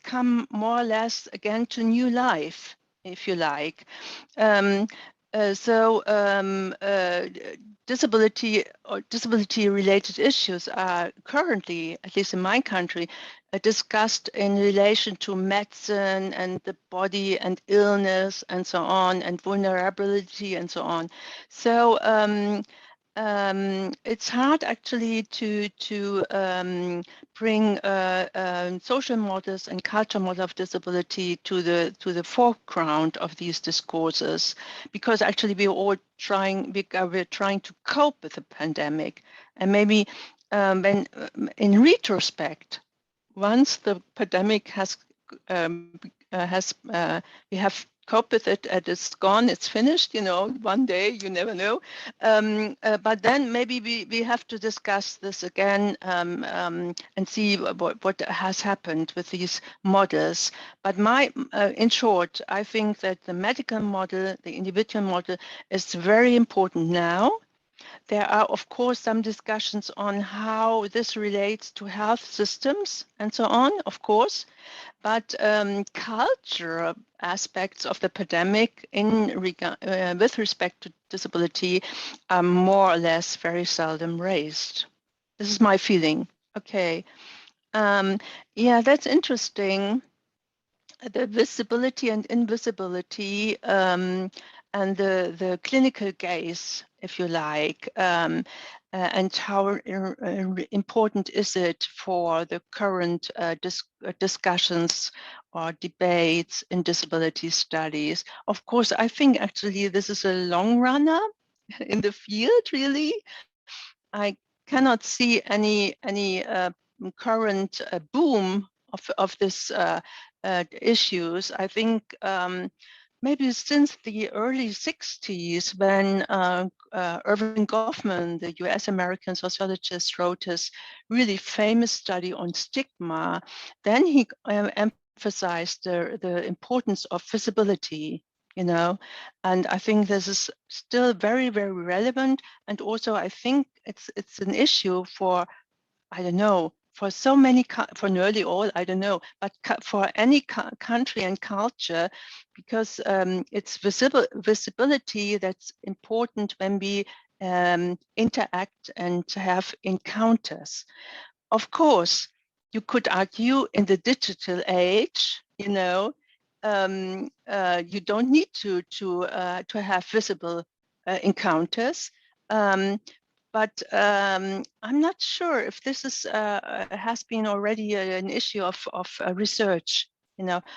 come more or less again to new life, if you like. Disability or disability-related issues are currently, at least in my country, discussed in relation to medicine and the body and illness and so on, and vulnerability and so on. So it's hard actually to bring social models and cultural models of disability to the foreground of these discourses, because actually we're trying to cope with the pandemic, and maybe when in retrospect, once the pandemic we have cope with it and it's gone, it's finished, one day, you never know. But then maybe we have to discuss this again and see what has happened with these models. But in short, I think that the medical model, the individual model, is very important now. There are, of course, some discussions on how this relates to health systems and so on, of course. But cultural aspects of the pandemic with respect to disability are more or less very seldom raised. This is my feeling. Okay. Yeah, that's interesting. The visibility and invisibility and the clinical gaze, if you like, and how important is it for the current discussions or debates in disability studies. Of course, I think actually this is a long runner in the field, really. I cannot see any current boom of this issues. I think maybe since the early 60s, when Irving Goffman, the US American sociologist, wrote his really famous study on stigma, then he emphasized the importance of visibility, and I think this is still very, very relevant. And also I think it's an issue for, I don't know, for so many, for nearly all, I don't know, but for any country and culture, because it's visibility that's important when we interact and have encounters. Of course, you could argue in the digital age, you don't need to have visible encounters. But I'm not sure if this is has been already an issue of research.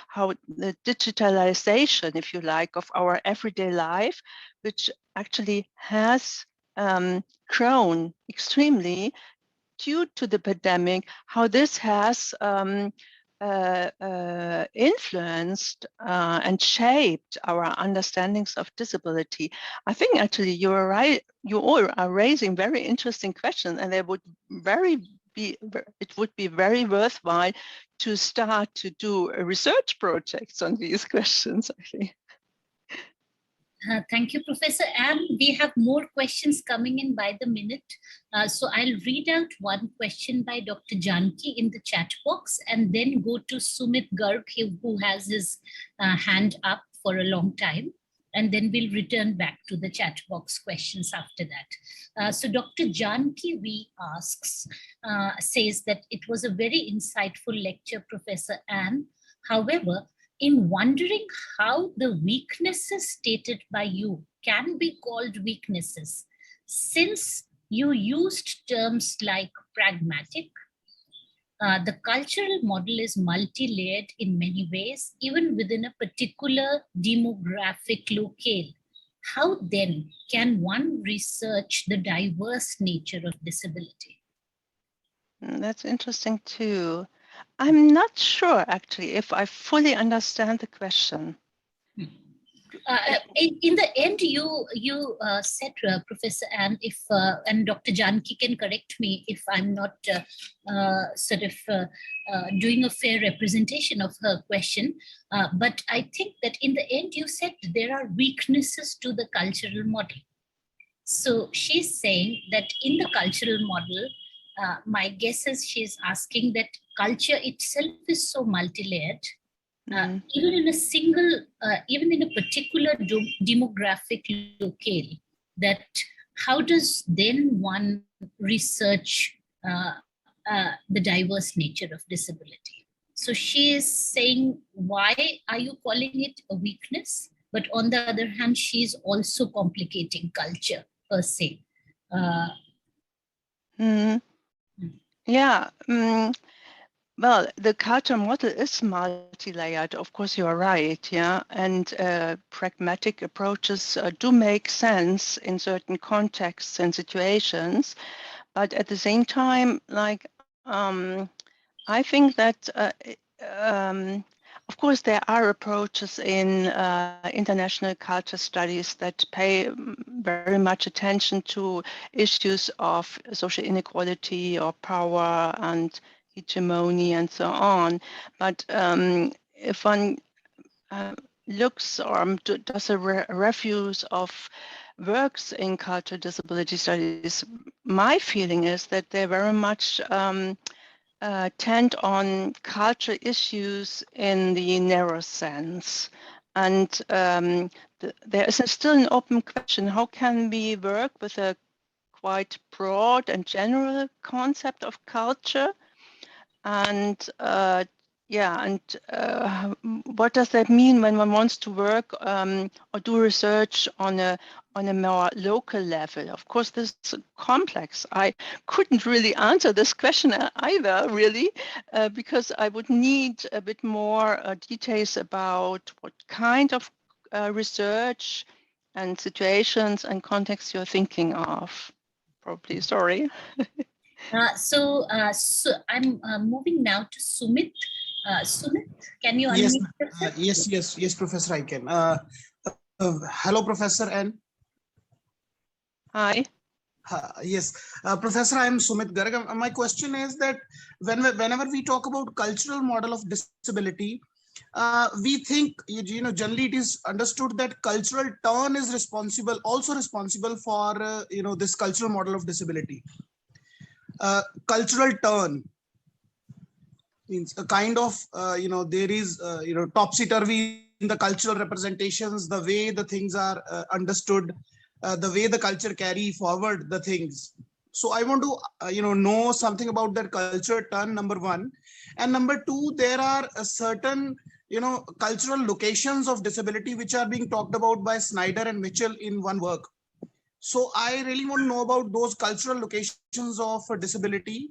How the digitalization, if you like, of our everyday life, which actually has grown extremely due to the pandemic, how this has influenced and shaped our understandings of disability. I think actually you are right. You all are raising very interesting questions, and it would be very worthwhile to start to do research projects on these questions, I think. Thank you, Professor Ann. We have more questions coming in by the minute. So I'll read out one question by Dr. Janki in the chat box and then go to Sumit Garg, who has his hand up for a long time. And then we'll return back to the chat box questions after that. So Dr. Janki V says that it was a very insightful lecture, Professor Ann. However, in wondering how the weaknesses stated by you can be called weaknesses, since you used terms like pragmatic, the cultural model is multi-layered in many ways, even within a particular demographic locale. How then can one research the diverse nature of disability? That's interesting too. I'm not sure, actually, if I fully understand the question. In the end, you said, Professor Ann, if and Dr. Janki can correct me if I'm not doing a fair representation of her question. But I think that in the end, you said there are weaknesses to the cultural model. So she's saying that in the cultural model, my guess is she's asking that culture itself is so multi-layered. Even in a single, even in a particular demographic locale, that how does then one research the diverse nature of disability? So she is saying, why are you calling it a weakness? But on the other hand, she's also complicating culture per se. Yeah. Well, the culture model is multi-layered. Of course, you are right. Yeah, and pragmatic approaches do make sense in certain contexts and situations, but at the same time, like I think that of course, there are approaches in international culture studies that pay very much attention to issues of social inequality or power and hegemony and so on. But if one looks or does a reviews of works in cultural disability studies, my feeling is that they very much tend on culture issues in the narrow sense. And there is still an open question: how can we work with a quite broad and general concept of culture? And what does that mean when one wants to work or do research on a more local level? Of course, this is complex. I couldn't really answer this question either, really, because I would need a bit more details about what kind of research and situations and contexts you're thinking of. Probably, sorry. So I'm moving now to Sumit. Sumit, can you Yes, unmute yourself? yes, Professor, I can. Hello, Professor N. Hi. Yes, Professor, I am Sumit Garg. My question is that whenever we talk about cultural model of disability, we think, generally it is understood that cultural turn is also responsible for, this cultural model of disability. Cultural turn means a kind of, there is, topsy-turvy in the cultural representations, the way the things are understood, the way the culture carry forward the things. So I want to, know something about that culture turn, number one. And number two, there are a certain, cultural locations of disability which are being talked about by Snyder and Mitchell in one work. So I really want to know about those cultural locations of disability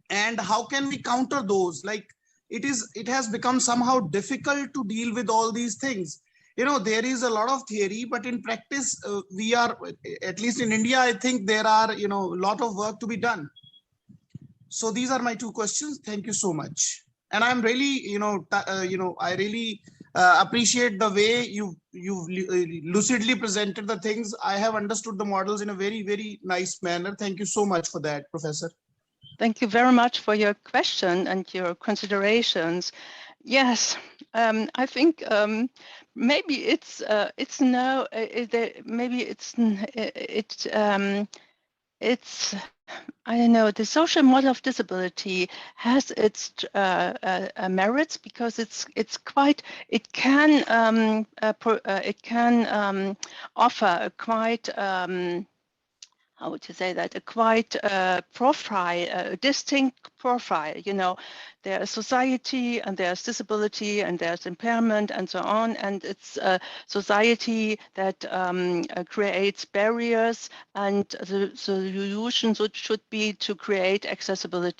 and how can we counter those. Like it has become somehow difficult to deal with all these things. There is a lot of theory, but in practice we are, at least in India, I think there are a lot of work to be done. So these are my two questions. Thank you so much. And I'm really I really appreciate the way you lucidly presented the things. I have understood the models in a very, very nice manner. Thank you so much for that, Professor. Thank you very much for your question and your considerations. Yes, I think maybe it's I don't know. The social model of disability has its merits because it can offer a quite how would you say that, a quite profile, a distinct profile. There's society and there's disability and there's impairment and so on, and it's a society that creates barriers, and the solution should be to create accessible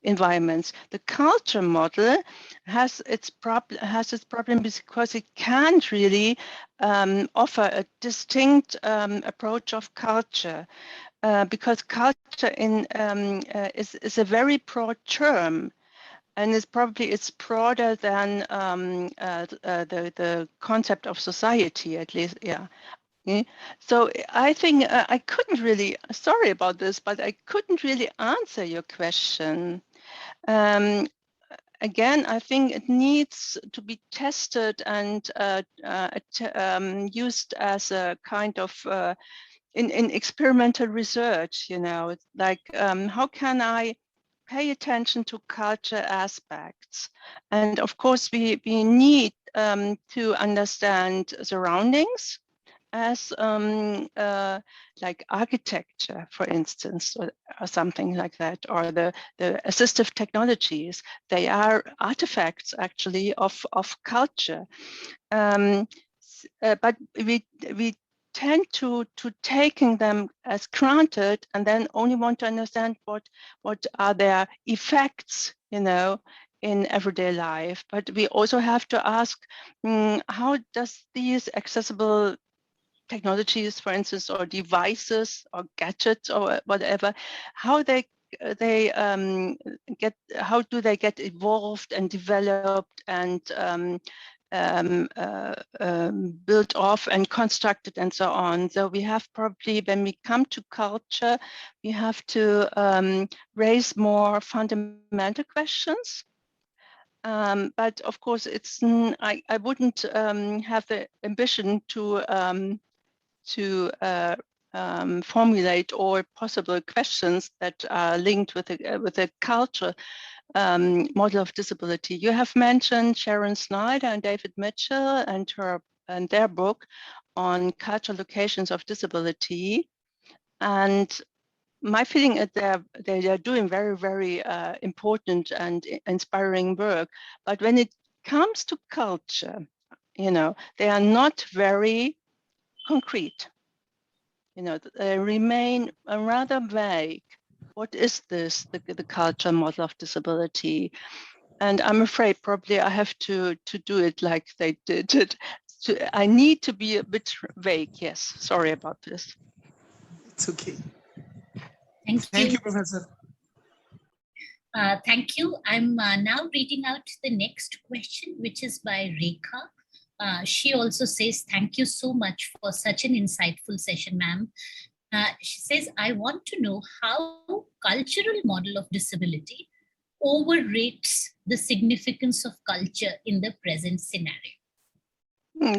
environments. The culture model has its problem because it can't really offer a distinct approach of culture, because culture is a very broad term, and it's broader than the concept of society, at least. So I think I couldn't really, sorry about this, but I couldn't really answer your question. Again, I think it needs to be tested and used as a kind of in experimental research. It's like, how can I pay attention to culture aspects? And of course, we need to understand surroundings, as like architecture, for instance, or something like that, or the assistive technologies. They are artifacts actually of culture, but we tend to taking them as granted and then only want to understand what are their effects, in everyday life. But we also have to ask, how does these accessible technologies, for instance, or devices or gadgets or whatever, how they how do they get evolved and developed and built off and constructed and so on. So we have probably, when we come to culture, we have to raise more fundamental questions. But of course, I wouldn't have the ambition to formulate all possible questions that are linked with a culture model of disability. You have mentioned Sharon Snyder and David Mitchell and their book on cultural locations of disability. And my feeling is they are doing very, very important and inspiring work. But when it comes to culture, they are not very concrete. They remain rather vague. What is this, the culture model of disability? And I'm afraid probably I have to do it like they did it. I need to be a bit vague. Yes, sorry about this. It's okay. Thank you, Professor. Thank you. I'm now reading out the next question, which is by Rekha. She also says, thank you so much for such an insightful session, ma'am. She says, I want to know how cultural model of disability overrates the significance of culture in the present scenario.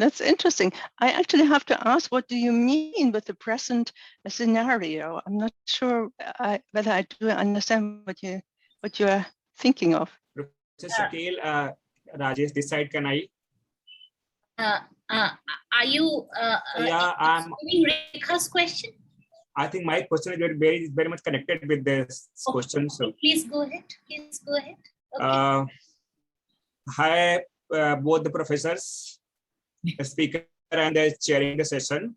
That's interesting. I actually have to ask, what do you mean with the present scenario? I'm not sure whether I do understand what you're thinking of. Professor Shakil, Rajesh, this side, can I? Are you Yeah, I'm Rekha's question? I think my question is very much connected with this question. So please go ahead. Please go ahead. Okay. Hi, both the professors, the speaker and the chairing the session.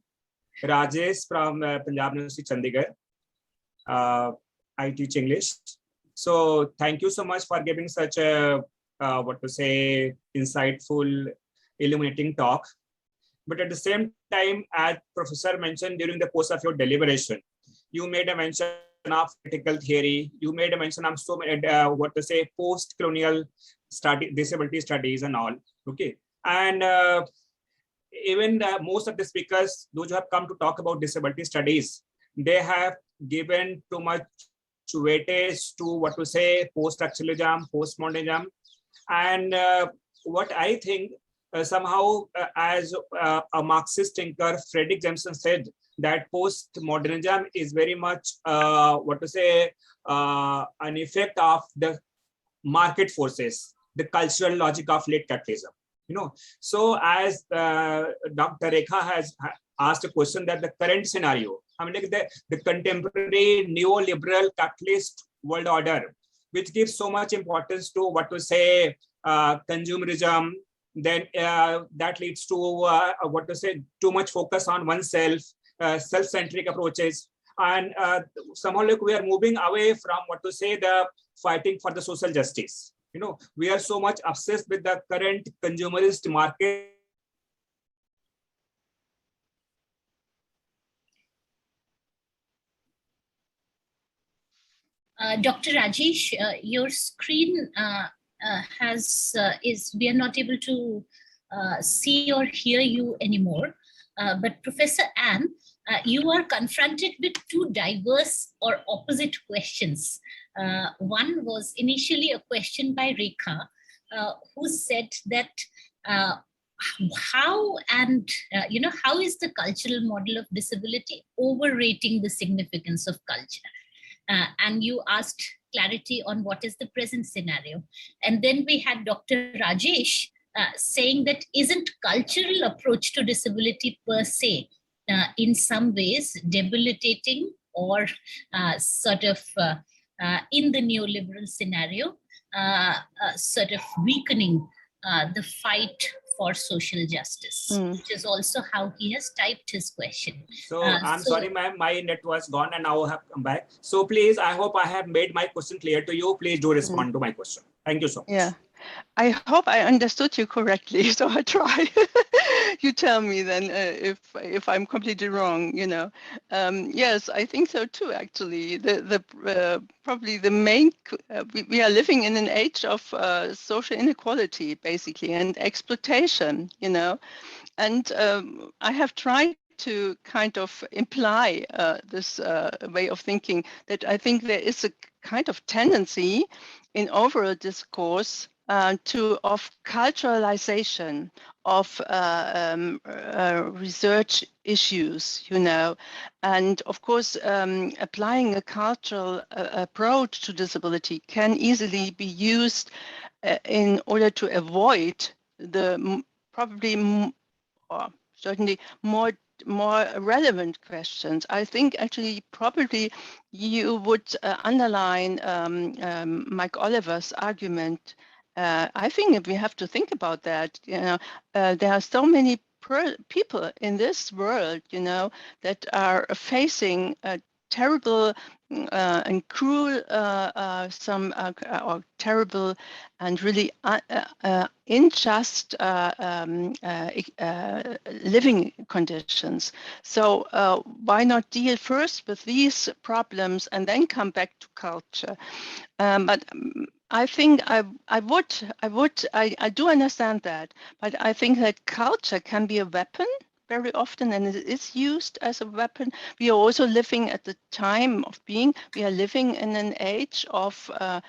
Rajesh from Punjab University, Chandigarh. I teach English. So thank you so much for giving such a insightful, illuminating talk. But at the same time, as Professor mentioned during the course of your deliberation, you made a mention of critical theory. You made a mention of so many, post-colonial disability studies and all. Okay, and even most of the speakers, those who have come to talk about disability studies, they have given too much weightage to post-structuralism, postmodernism, and what I think. Somehow, as a Marxist thinker, Frederick Jameson said that postmodernism is very much an effect of the market forces, the cultural logic of late capitalism. So as Dr. Rekha has asked a question that the current scenario, I mean, like the contemporary neoliberal capitalist world order, which gives so much importance to consumerism. Then that leads to too much focus on oneself, self-centric approaches, and somehow like we are moving away from the fighting for the social justice. We are so much obsessed with the current consumerist market. Dr. Rajesh, your screen we are not able to see or hear you anymore. But Professor Ann, you are confronted with two diverse or opposite questions. One was initially a question by Rekha, who said that how is the cultural model of disability overrating the significance of culture? And you asked clarity on what is the present scenario. And then we had Dr. Rajesh saying that isn't cultural approach to disability per se in some ways debilitating or in the neoliberal scenario, sort of weakening the fight for social justice, which is also how he has typed his question. So I'm sorry, ma'am, my net was gone and now I have come back. So please, I hope I have made my question clear to you. Please do respond to my question. Thank you so much. Yeah. I hope I understood you correctly, so I try. You tell me then if I'm completely wrong. Yes, I think so too. Actually, probably the main we are living in an age of social inequality, basically, and exploitation. And I have tried to kind of imply this way of thinking, that I think there is a kind of tendency in overall discourse of culturalization of research issues, and of course applying a cultural approach to disability can easily be used in order to avoid the probably or certainly more relevant questions. I think actually probably you would underline Mike Oliver's argument. I think if we have to think about that, there are so many people in this world, that are facing terrible and cruel, or terrible and really unjust living conditions. So why not deal first with these problems and then come back to culture? But I think I do understand that, but I think that culture can be a weapon very often, and it is used as a weapon. We are also living at the time of being. We are living in an age of I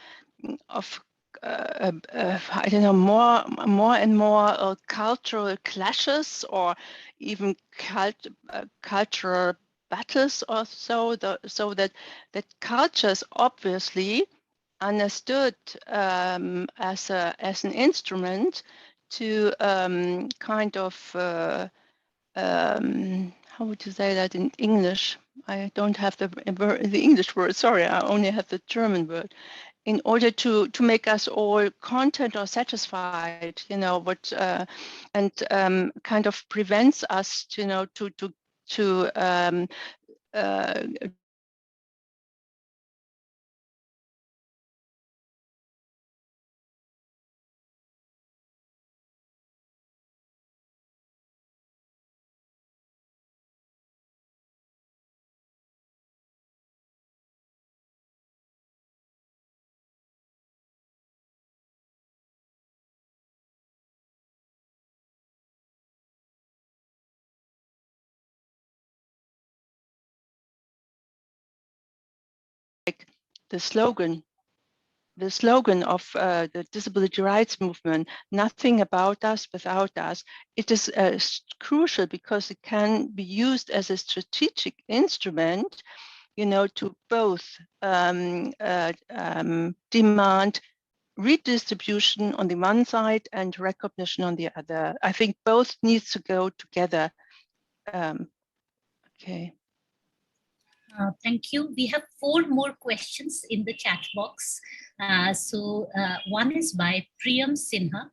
don't know, more and more cultural clashes, or even cultural battles, or so. So that cultures obviously understood as an instrument to kind of how would you say that in English? I don't have the English word. Sorry, I only have the German word. In order to make us all content or satisfied, what and kind of prevents us, to like the slogan of the disability rights movement, nothing about us without us. It is crucial because it can be used as a strategic instrument, to both demand redistribution on the one side and recognition on the other. I think both needs to go together. Okay. Thank you. We have 4 more questions in the chat box. One is by Priyam Sinha,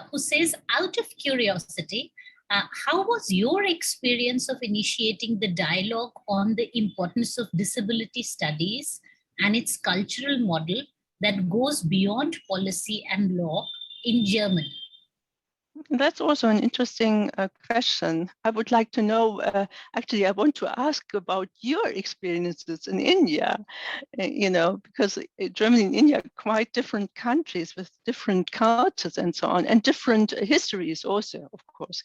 who says, out of curiosity, how was your experience of initiating the dialogue on the importance of disability studies and its cultural model that goes beyond policy and law in Germany? That's also an interesting question. I would like to know, actually, I want to ask about your experiences in India, because Germany and India are quite different countries with different cultures and so on, and different histories also, of course.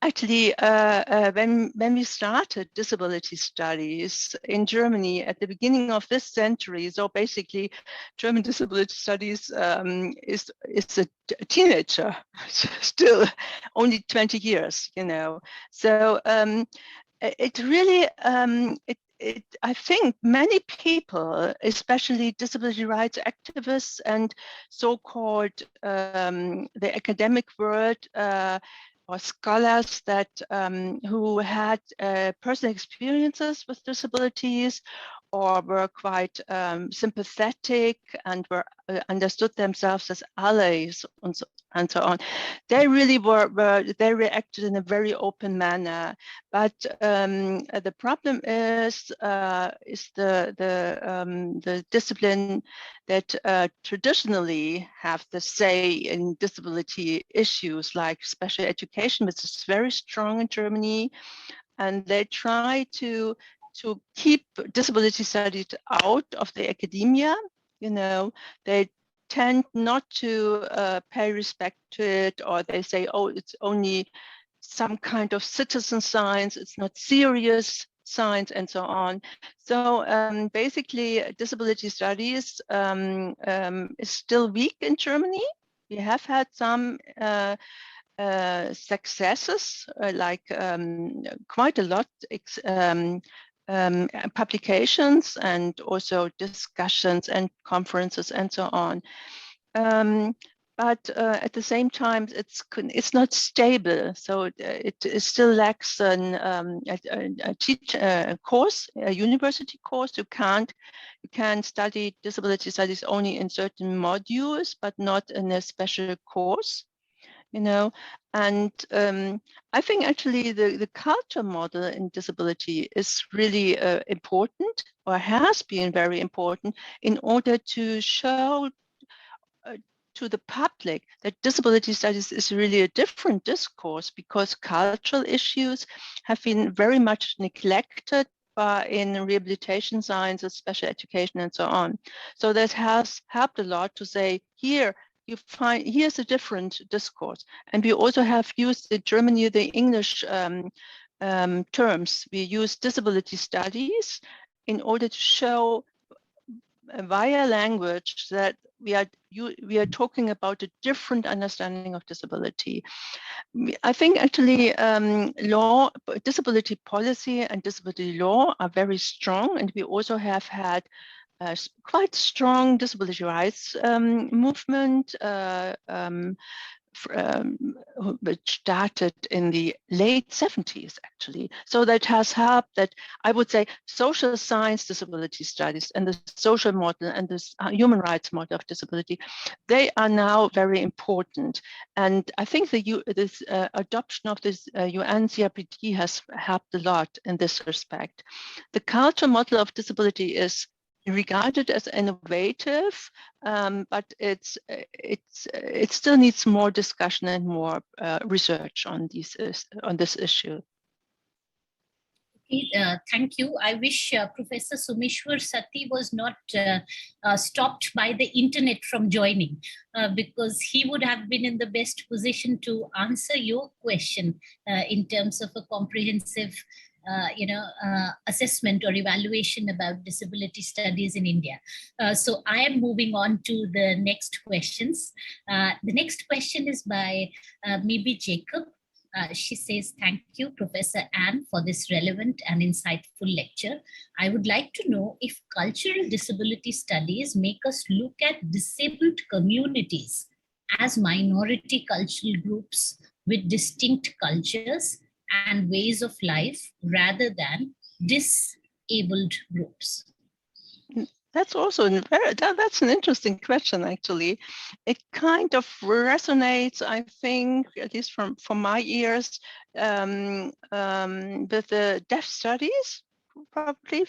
Actually, when we started disability studies in Germany at the beginning of this century, so basically, German disability studies is a teenager, still only 20 years, So it really I think many people, especially disability rights activists and so-called the academic world, or scholars that who had personal experiences with disabilities, or were quite sympathetic and were understood themselves as allies, and so on. They really they reacted in a very open manner. But the problem is the discipline that traditionally have the say in disability issues, like special education, which is very strong in Germany, and they try to keep disability studies out of the academia. They tend not to pay respect to it, or they say, oh, it's only some kind of citizen science, it's not serious science, and so on. So basically, disability studies is still weak in Germany. We have had some successes, like quite a lot, publications and also discussions and conferences and so on. But at the same time, it's not stable. So it still lacks a course, a university course. You can study disability studies only in certain modules, but not in a special course. And I think actually the culture model in disability is really important, or has been very important, in order to show to the public that disability studies is really a different discourse, because cultural issues have been very much neglected in rehabilitation sciences, special education, and so on. So that has helped a lot to say, here's a different discourse. And we also have used in Germany the English terms. We use disability studies in order to show via language that we are talking about a different understanding of disability. I think actually disability policy and disability law are very strong, and we also have had quite strong disability rights movement, which started in the late 70s, actually. So that has helped, that I would say social science disability studies and the social model and the human rights model of disability, they are now very important. And I think this adoption of this UN CRPD has helped a lot in this respect. The culture model of disability is regarded as innovative, but it still needs more discussion and more research on this issue. Okay, thank you. I wish Professor Sumeshwar Sati was not stopped by the internet from joining, because he would have been in the best position to answer your question in terms of a comprehensive assessment or evaluation about disability studies in India. So I am moving on to the next questions. The next question is by Mibi Jacob. She says, thank you, Professor Ann, for this relevant and insightful lecture. I would like to know if cultural disability studies make us look at disabled communities as minority cultural groups with distinct cultures and ways of life rather than disabled groups. That's also that's an interesting question, actually. It kind of resonates, I think, at least from my ears, with the deaf studies, probably,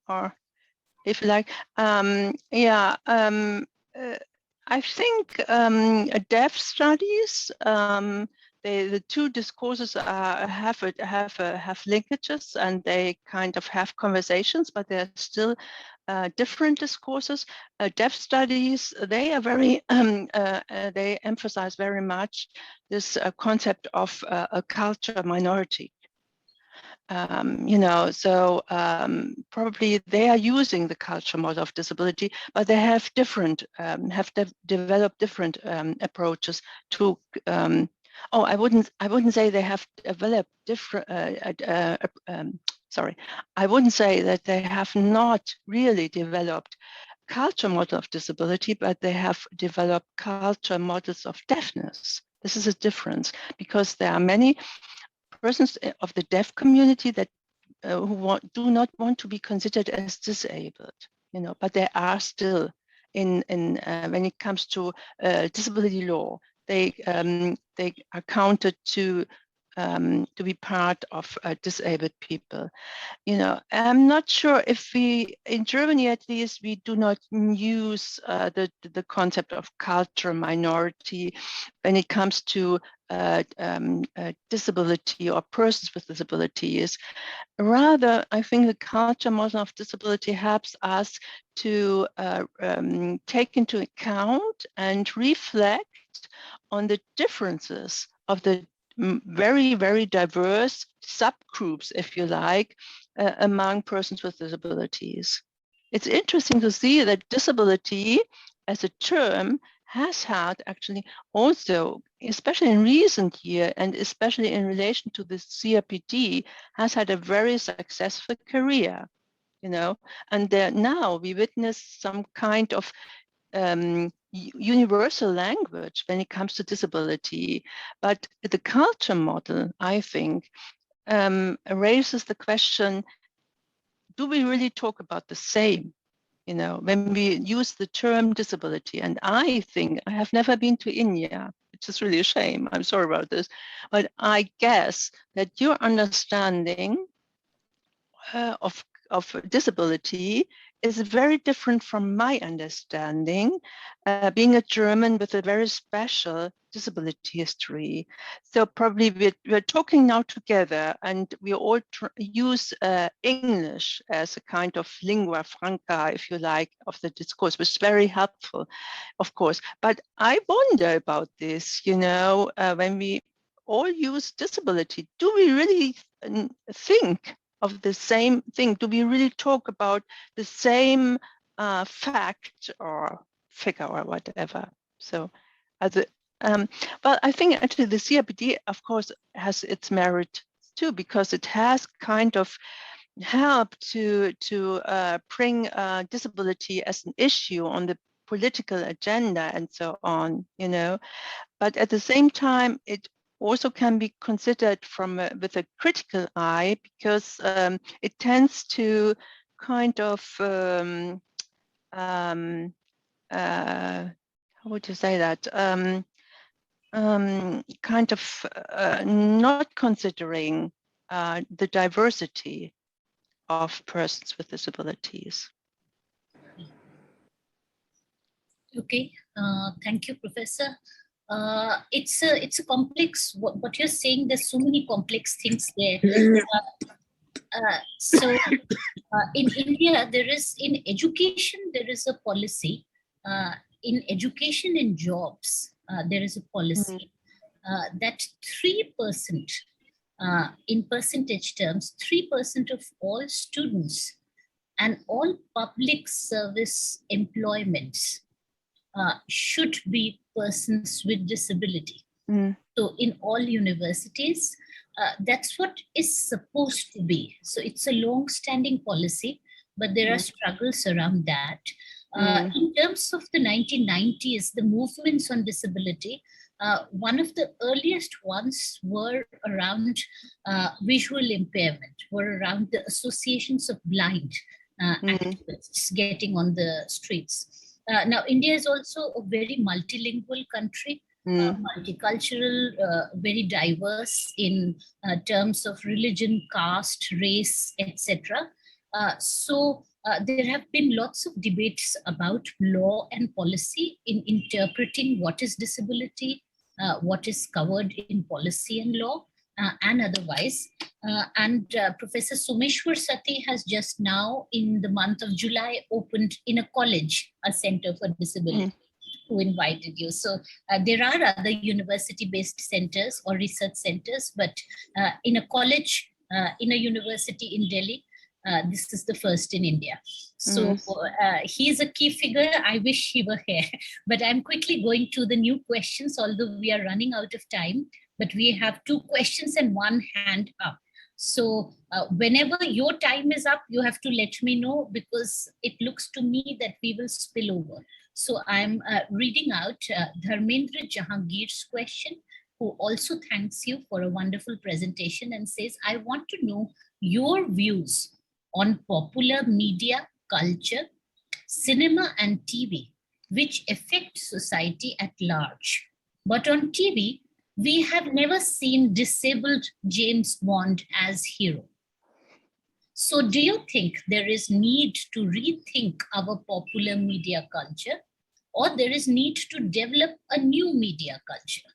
or if you like, I think deaf studies, the two discourses have linkages, and they kind of have conversations, but they're still different discourses. Deaf studies, they are very they emphasize very much this concept of a culture minority. Probably they are using the culture model of disability, but they have developed different approaches to. I wouldn't say they have developed different. I wouldn't say that they have not really developed culture model of disability, but they have developed culture models of deafness. This is a difference, because there are many persons of the deaf community that who do not want to be considered as disabled, but they are still when it comes to disability law. They are counted to be part of disabled people. You know, I'm not sure if we, in Germany at least, we do not use the concept of cultural minority when it comes to disability or persons with disabilities. Rather, I think the culture model of disability helps us to take into account and reflect on the differences of the very, very diverse subgroups, if you like, among persons with disabilities. It's interesting to see that disability as a term has had actually also, especially in recent years, and especially in relation to the CRPD, has had a very successful career, you know, and now we witness some kind of universal language when it comes to disability. But the culture model, I think, raises the question, do we really talk about the same? You know, when we use the term disability, and I think I have never been to India, which is really a shame. I'm sorry about this, but I guess that your understanding of disability is very different from my understanding, being a German with a very special disability history. So probably we're talking now together, and we all use English as a kind of lingua franca, if you like, of the discourse, which is very helpful, of course. But I wonder about this, you know, when we all use disability, do we really think of the same thing? Do we really talk about the same fact or figure or whatever? So, well, I think actually the CRPD, of course, has its merit too, because it has kind of helped to bring disability as an issue on the political agenda and so on, you know. But at the same time, it also can be considered with a critical eye, because it tends to kind of how would you say that, kind of not considering the diversity of persons with disabilities. Okay, thank you, Professor. It's a complex, what you're saying, there's so many complex things there. So in India, in education, there is a policy. In education and jobs, there is a policy that 3%, in percentage terms, 3% of all students and all public service employments should be persons with disability. So in all universities, that's what is supposed to be. So it's a long-standing policy, but there are struggles around that. In terms of the 1990s, the movements on disability, one of the earliest ones were around visual impairment, were around the associations of blind activists getting on the streets. Now, India is also a very multilingual country, multicultural, very diverse in terms of religion, caste, race, etc. So there have been lots of debates about law and policy in interpreting what is disability, what is covered in policy and law, and otherwise. Professor Someshwar Sati has just now, in the month of July, opened in a college a center for disability. Who invited you? So there are other university-based centers or research centers, but in a college, in a university in Delhi, this is the first in India. So he's a key figure. I wish he were here, but I'm quickly going to the new questions, although we are running out of time, but we have 2 questions and 1 hand up. So whenever your time is up, you have to let me know, because it looks to me that we will spill over. So I'm reading out Dharmendra Jahangir's question, who also thanks you for a wonderful presentation and says, I want to know your views on popular media, culture, cinema and TV which affect society at large. But on TV, we have never seen disabled James Bond as hero. So do you think there is need to rethink our popular media culture, or there is need to develop a new media culture?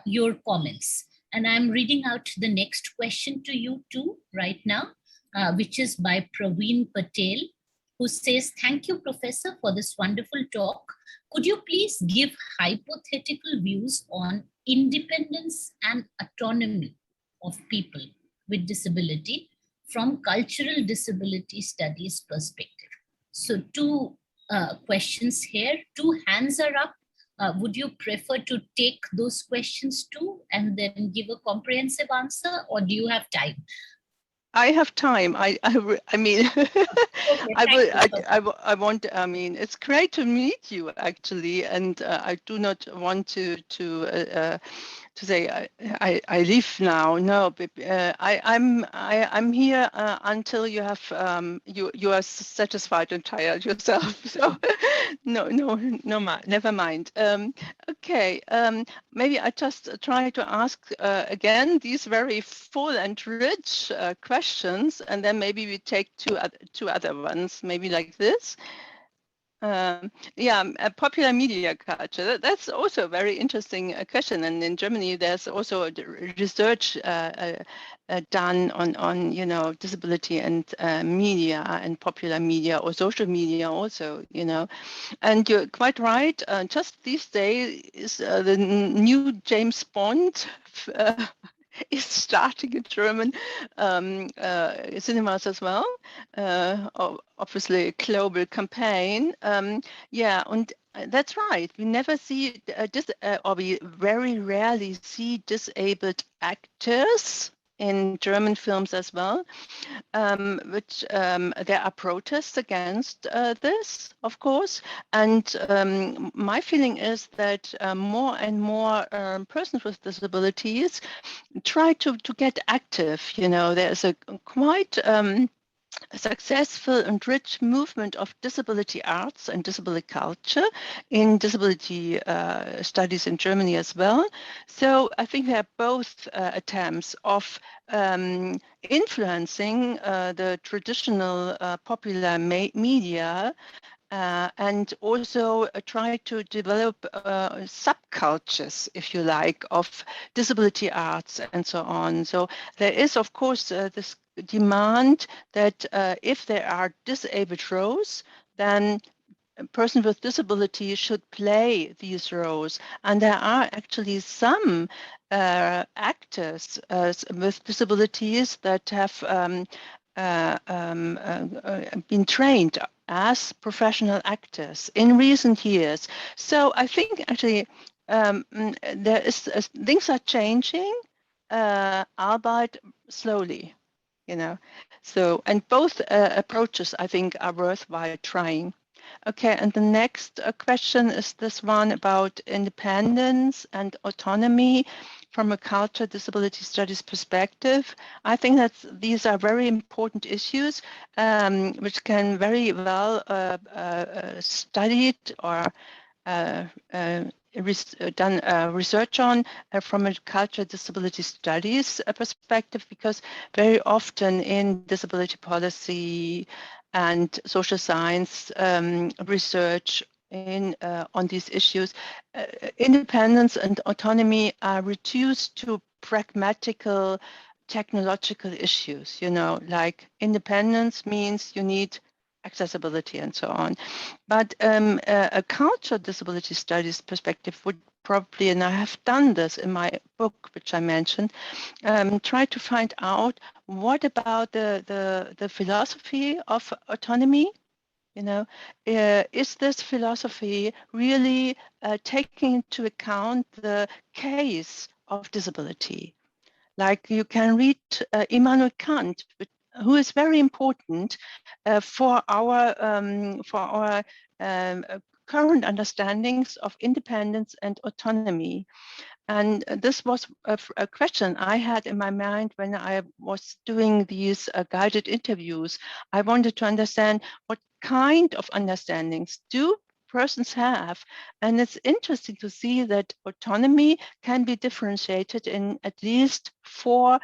Your comments. And I'm reading out the next question to you too right now, which is by Praveen Patel, who says, thank you, Professor, for this wonderful talk. Could you please give hypothetical views on independence and autonomy of people with disability from cultural disability studies perspective? So two questions here, two hands are up. Would you prefer to take those questions too and then give a comprehensive answer, or do you have time? I have time. I mean, Okay, I want. I mean, it's great to meet you actually, and I do not want to say I leave now. No, but, I'm here until you have you are satisfied and tired yourself. So never mind. Okay, maybe I just try to ask again these very full and rich questions, and then maybe we take two other ones, maybe like this. Yeah, popular media culture. That's also a very interesting question. And in Germany, there's also research done on disability and media and popular media or social media also. And you're quite right. Just these days, the new James Bond is starting in German cinemas as well. Obviously, a global campaign. Yeah, and that's right. We never see, or we very rarely see disabled actors in German films as well, which there are protests against this, of course. And my feeling is that more and more persons with disabilities try to get active. There's a quite successful and rich movement of disability arts and disability culture in disability studies in Germany as well. So I think there are both attempts of influencing the traditional popular media and also try to develop subcultures, if you like, of disability arts and so on. So there is, of course, this demand that if there are disabled roles, then a person with disability should play these roles. And there are actually some actors with disabilities that have been trained as professional actors in recent years. So I think actually there is things are changing, albeit slowly, So, and both approaches I think are worthwhile trying. Okay, and the next question is this one about independence and autonomy from a culture disability studies perspective. I think that these are very important issues which can very well studied or done research on from a culture disability studies perspective, because very often in disability policy and social science research on these issues, independence and autonomy are reduced to pragmatical technological issues, like independence means you need accessibility and so on. But a cultural disability studies perspective would probably, and I have done this in my book, which I mentioned, try to find out what about the philosophy of autonomy. Is this philosophy really taking into account the case of disability? Like you can read Immanuel Kant, who is very important for our current understandings of independence and autonomy. And this was a question I had in my mind when I was doing these guided interviews. I wanted to understand what kind of understandings do persons have. And it's interesting to see that autonomy can be differentiated in at least 4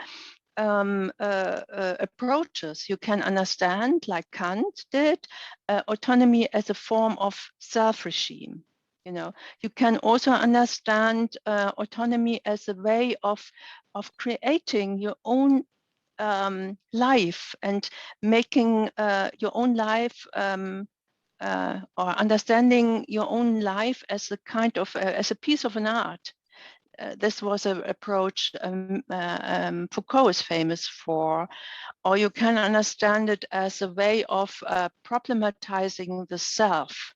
approaches. You can understand, like Kant did, autonomy as a form of self-regime. You can also understand autonomy as a way of creating your own life and making your own life or understanding your own life as a kind of as a piece of an art. This was an approach Foucault is famous for. Or you can understand it as a way of problematizing the self.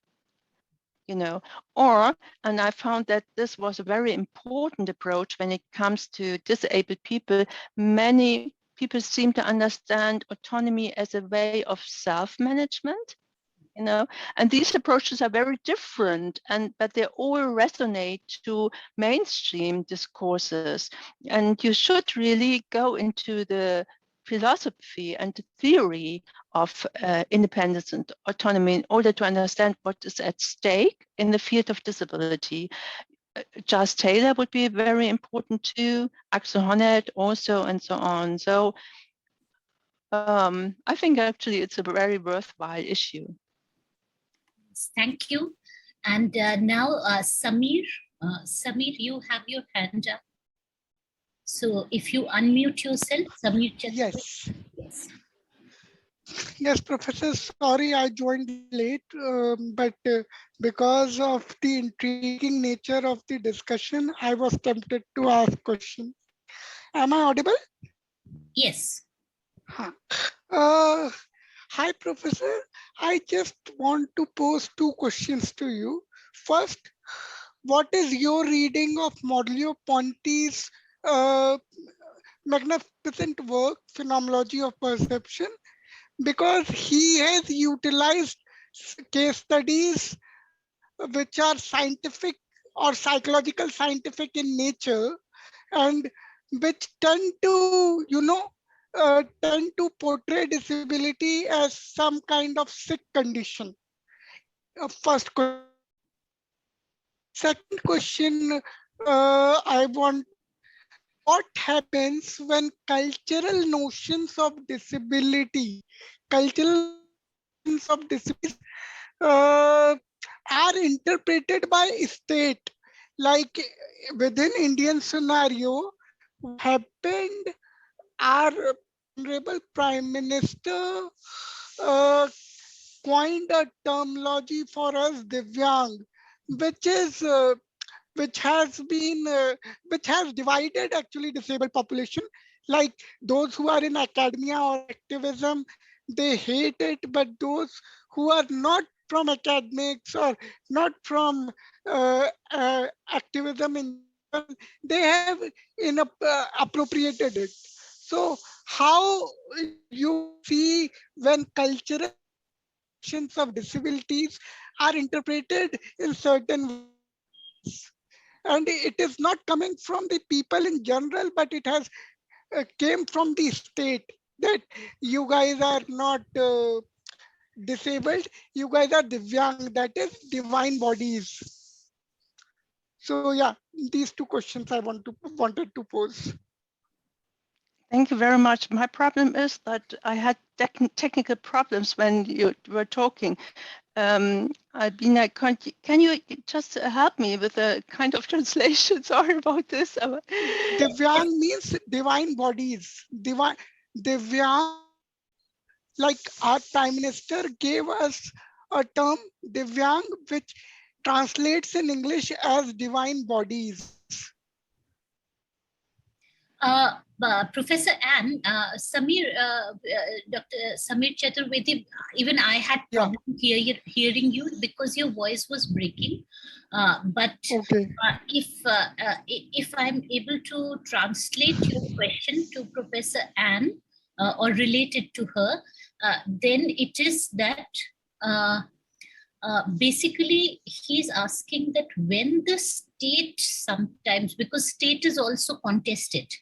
Or, and I found that this was a very important approach when it comes to disabled people. Many people seem to understand autonomy as a way of self-management, and these approaches are very different, but they all resonate to mainstream discourses. And you should really go into the philosophy and the theory of independence and autonomy in order to understand what is at stake in the field of disability. Giles Taylor would be very important too, Axel Honneth also, and so on. So I think actually it's a very worthwhile issue. Thank you. And now Samir, Samir, you have your hand up. So if you unmute yourself, Samir. Yes. Yes. Yes, Professor, sorry I joined late, but because of the intriguing nature of the discussion, I was tempted to ask questions. Am I audible? Yes. Hi, Professor. I just want to pose 2 questions to you. First, what is your reading of Modelio Ponti's magnificent work, Phenomenology of Perception? Because he has utilized case studies which are scientific or psychological scientific in nature, and which tend to, tend to portray disability as some kind of sick condition. First question. Second question, I want, what happens when cultural notions of disability, are interpreted by state? Like within Indian scenario, what happened, our Honorable Prime Minister coined a terminology for us, Divyang, which is which has divided actually disabled population. Like those who are in academia or activism, they hate it, but those who are not from academics or not from activism in general, they have appropriated it. So how you see when cultural notions of disabilities are interpreted in certain ways? And it is not coming from the people in general, but it has came from the state that you guys are not disabled, you guys are divyang, that is divine bodies. So yeah, these 2 questions I wanted to pose. Thank you very much. My problem is that I had technical problems when you were talking. Albina, can you just help me with a kind of translation? Sorry about this. Divyang means divine bodies. Divyang, like our Prime Minister gave us a term, Divyang, which translates in English as divine bodies. Professor Ann, Dr. Samir Chaturvedi, even I had problem hearing you because your voice was breaking. But okay. If I'm able to translate your question to Professor Ann or relate it to her, then it is that basically he's asking that when the state sometimes, because state is also contested,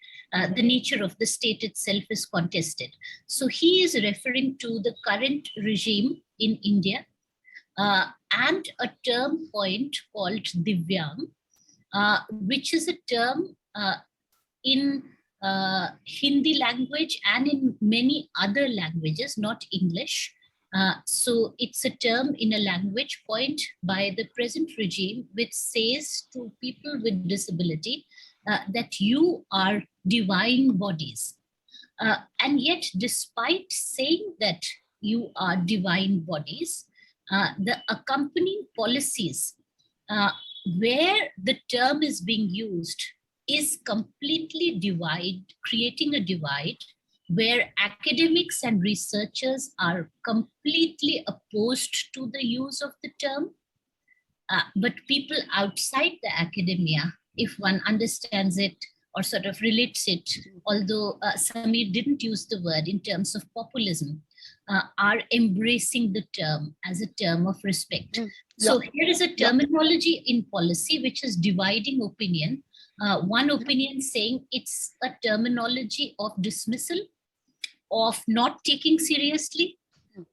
the nature of the state itself is contested. So he is referring to the current regime in India, and a term point called Divyang, which is a term in Hindi language and in many other languages, not English. So it's a term in a language coined by the present regime, which says to people with disability that you are divine bodies. And yet, despite saying that you are divine bodies, the accompanying policies where the term is being used is completely creating a divide where academics and researchers are completely opposed to the use of the term. But people outside the academia, if one understands it or sort of relates it, although Samir didn't use the word in terms of populism, are embracing the term as a term of respect. So here is a terminology in policy which is dividing opinion. One opinion saying it's a terminology of dismissal, of not taking seriously,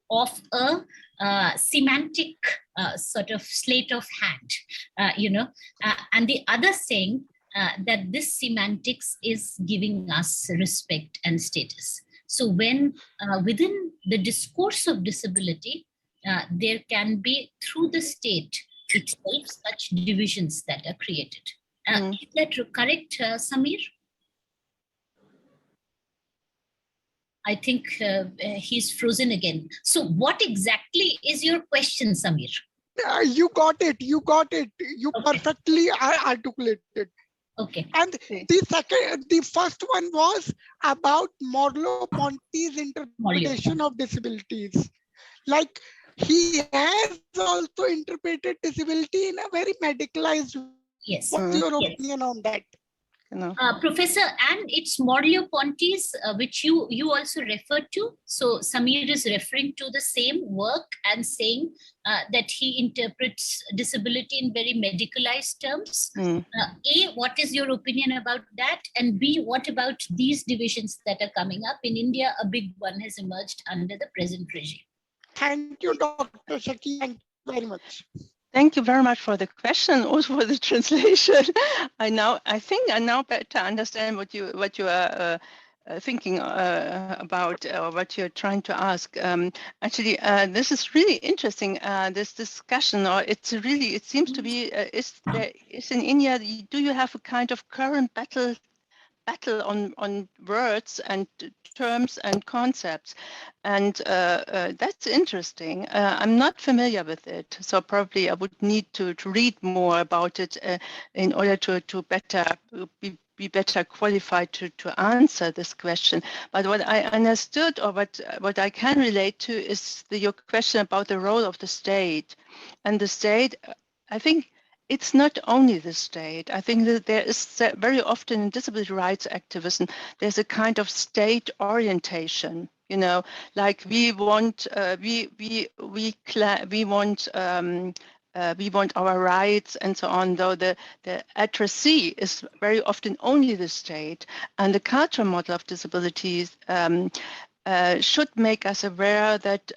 of a semantic sort of sleight of hand, and the other saying that this semantics is giving us respect and status. So when within the discourse of disability, there can be through the state itself such divisions that are created. Is that correct, Samir? I think he's frozen again. So what exactly is your question, Samir? You got it. You perfectly articulated. Okay. And the first one was about Merleau-Ponty's interpretation of disabilities. Like, he has also interpreted disability in a very medicalized way. Yes. What's your opinion on that? Professor, and it's Merleau-Ponty's, which you also referred to. So Samir is referring to the same work and saying that he interprets disability in very medicalized terms. A, what is your opinion about that? And B, what about these divisions that are coming up? In India, a big one has emerged under the present regime. Thank you, Dr. Shaki. Thank you very much. Thank you very much for the question, also for the translation. I think I now better understand what you are thinking about, or what you're trying to ask. Actually, this is really interesting. This discussion, or it seems to be, is in India. Do you have a kind of current battle on words and terms and concepts, and that's interesting. I'm not familiar with it, so probably I would need to read more about it in order to better be better qualified to answer this question. But what I understood, or what I can relate to, is your question about the role of the state. And the state, I think, it's not only the state. I think that there is very often in disability rights activism, there's a kind of state orientation. Like we want our rights and so on. Though the addressee is very often only the state, and the cultural model of disabilities should make us aware that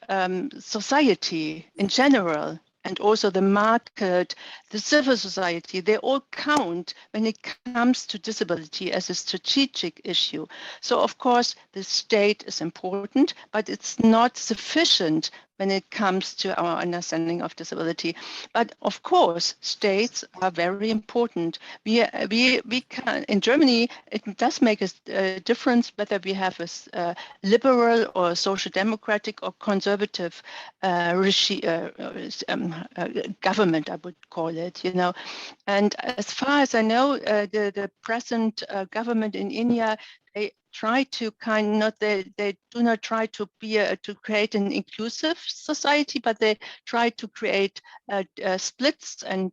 society in general, and also the market, the civil society, they all count when it comes to disability as a strategic issue. So of course, the state is important, but it's not sufficient when it comes to our understanding of disability. But of course, states are very important. We can, in Germany, it does make a difference whether we have a liberal or social democratic or conservative government, I would call it, And as far as I know, the present government in India, they try to they do not try to create an inclusive society, but they try to create splits and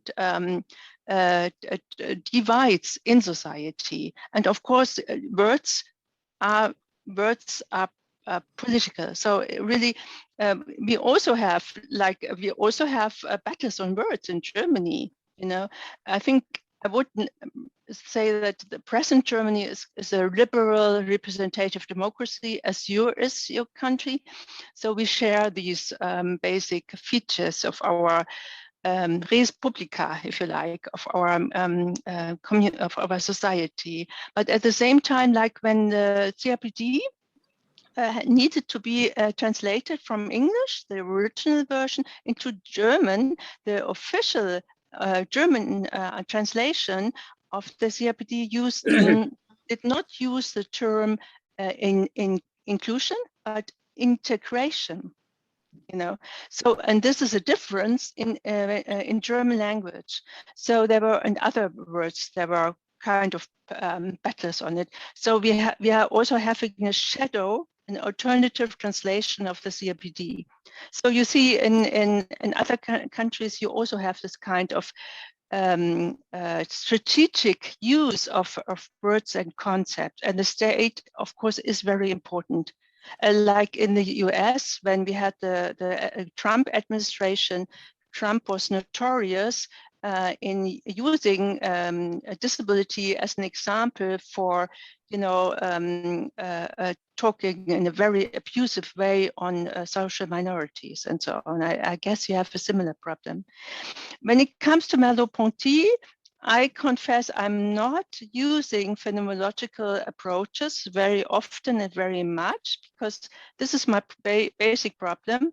divides in society. And of course, words are political. So really, we also have battles on words in Germany. I think I wouldn't. say that the present Germany is a liberal representative democracy, as is your country. So we share these basic features of our res publica, if you like, of our society. But at the same time, like when the CRPD needed to be translated from English, the original version, into German, the official German translation of the CRPD did not use the term in inclusion, but integration. You know, so, and this is a difference in German language. So there were, in other words, there were kind of battles on it. So we are also having a shadow, an alternative translation of the CRPD. So you see, in other countries, you also have this kind of strategic use of words and concepts, and the state, of course, is very important. Like in the US, when we had the Trump administration, Trump was notorious in using a disability as an example for, you know, talking in a very abusive way on social minorities and so on. I guess you have a similar problem. When it comes to Merleau-Ponty, I confess I'm not using phenomenological approaches very often and very much, because this is my basic problem.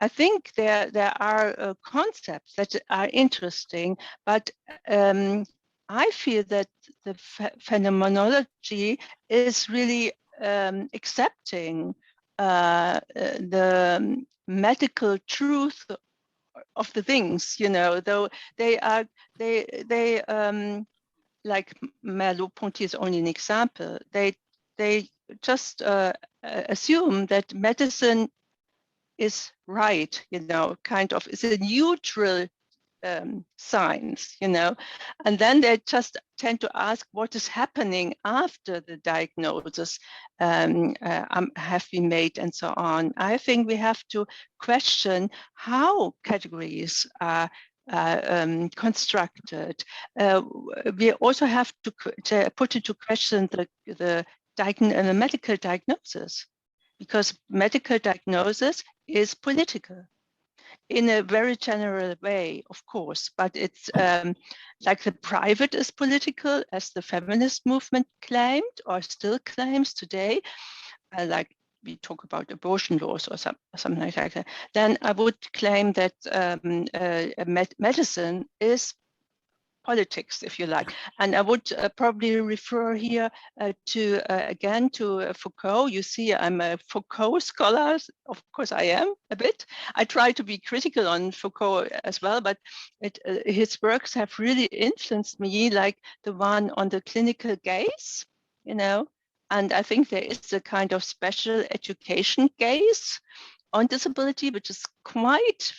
I think there are concepts that are interesting, but I feel that the phenomenology is really accepting the medical truth of the things, you know, though they like Merleau-Ponty is only an example. They just assume that medicine is right, you know, kind of is a neutral science, you know, and then they just tend to ask what is happening after the diagnosis have been made and so on. I think we have to question how categories are constructed. We also have to put into question the medical diagnosis, because medical diagnosis is political in a very general way, of course, but it's like the private is political, as the feminist movement claimed or still claims today, like we talk about abortion laws or something like that. Then I would claim that medicine is politics, if you like. And I would probably refer here again to Foucault. You see, I'm a Foucault scholar. Of course, I am a bit. I try to be critical on Foucault as well, but his works have really influenced me, like the one on the clinical gaze, you know. And I think there is a kind of special education gaze on disability, which is quite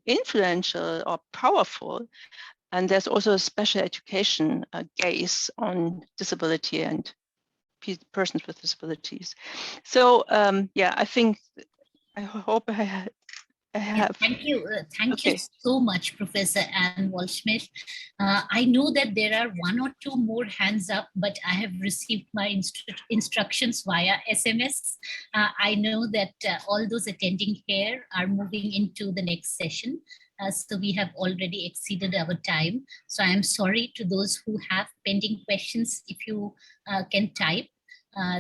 influential or powerful. And there's also a special education gaze on disability and persons with disabilities. So yeah, I think, I hope I have. Thank you. Thank you so much, Professor Ann Walshman. I know that there are one or two more hands up, but I have received my instructions via SMS. I know that all those attending here are moving into the next session. So we have already exceeded our time. So I'm sorry to those who have pending questions. If you can type,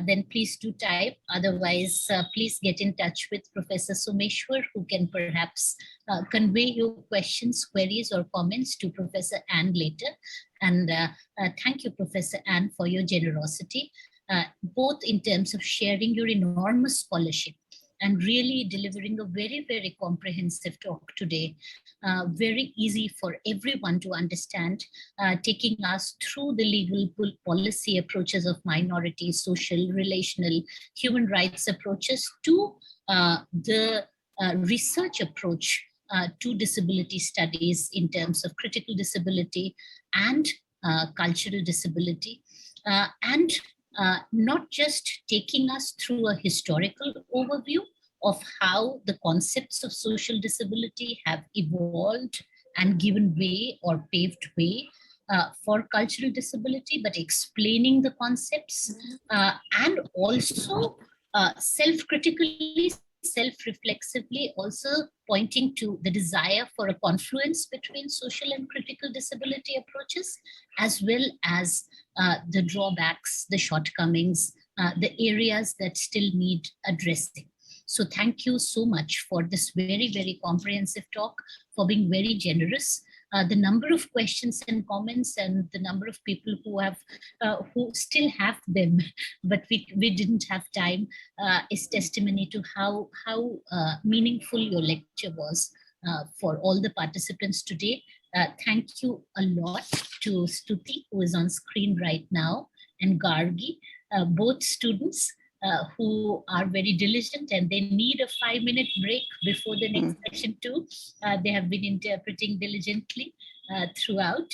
then please do type. Otherwise, please get in touch with Professor Someshwar, who can perhaps convey your questions, queries, or comments to Professor Ann later. And thank you, Professor Ann, for your generosity, both in terms of sharing your enormous scholarship and really delivering a very, very comprehensive talk today. Very easy for everyone to understand, taking us through the legal policy approaches of minority, social, relational, human rights approaches to the research approach to disability studies in terms of critical disability and cultural disability. And not just taking us through a historical overview of how the concepts of social disability have evolved and given way or paved way for cultural disability, but explaining the concepts and also self-critically, self-reflexively, also pointing to the desire for a confluence between social and critical disability approaches, as well as the drawbacks, the shortcomings, the areas that still need addressing. So thank you so much for this very, very comprehensive talk, for being very generous. The number of questions and comments and the number of people who still have them, but we didn't have time, is testimony to how meaningful your lecture was for all the participants today. Thank you a lot to Stuti, who is on screen right now, and Gargi, both students who are very diligent, and they need a 5-minute break before the next session too. They have been interpreting diligently throughout.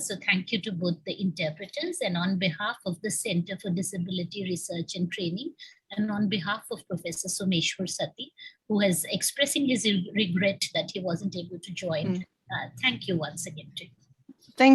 So thank you to both the interpreters, and on behalf of the Center for Disability Research and Training, and on behalf of Professor Someshwar Sati, who is expressing his regret that he wasn't able to join. Thank you once again to you.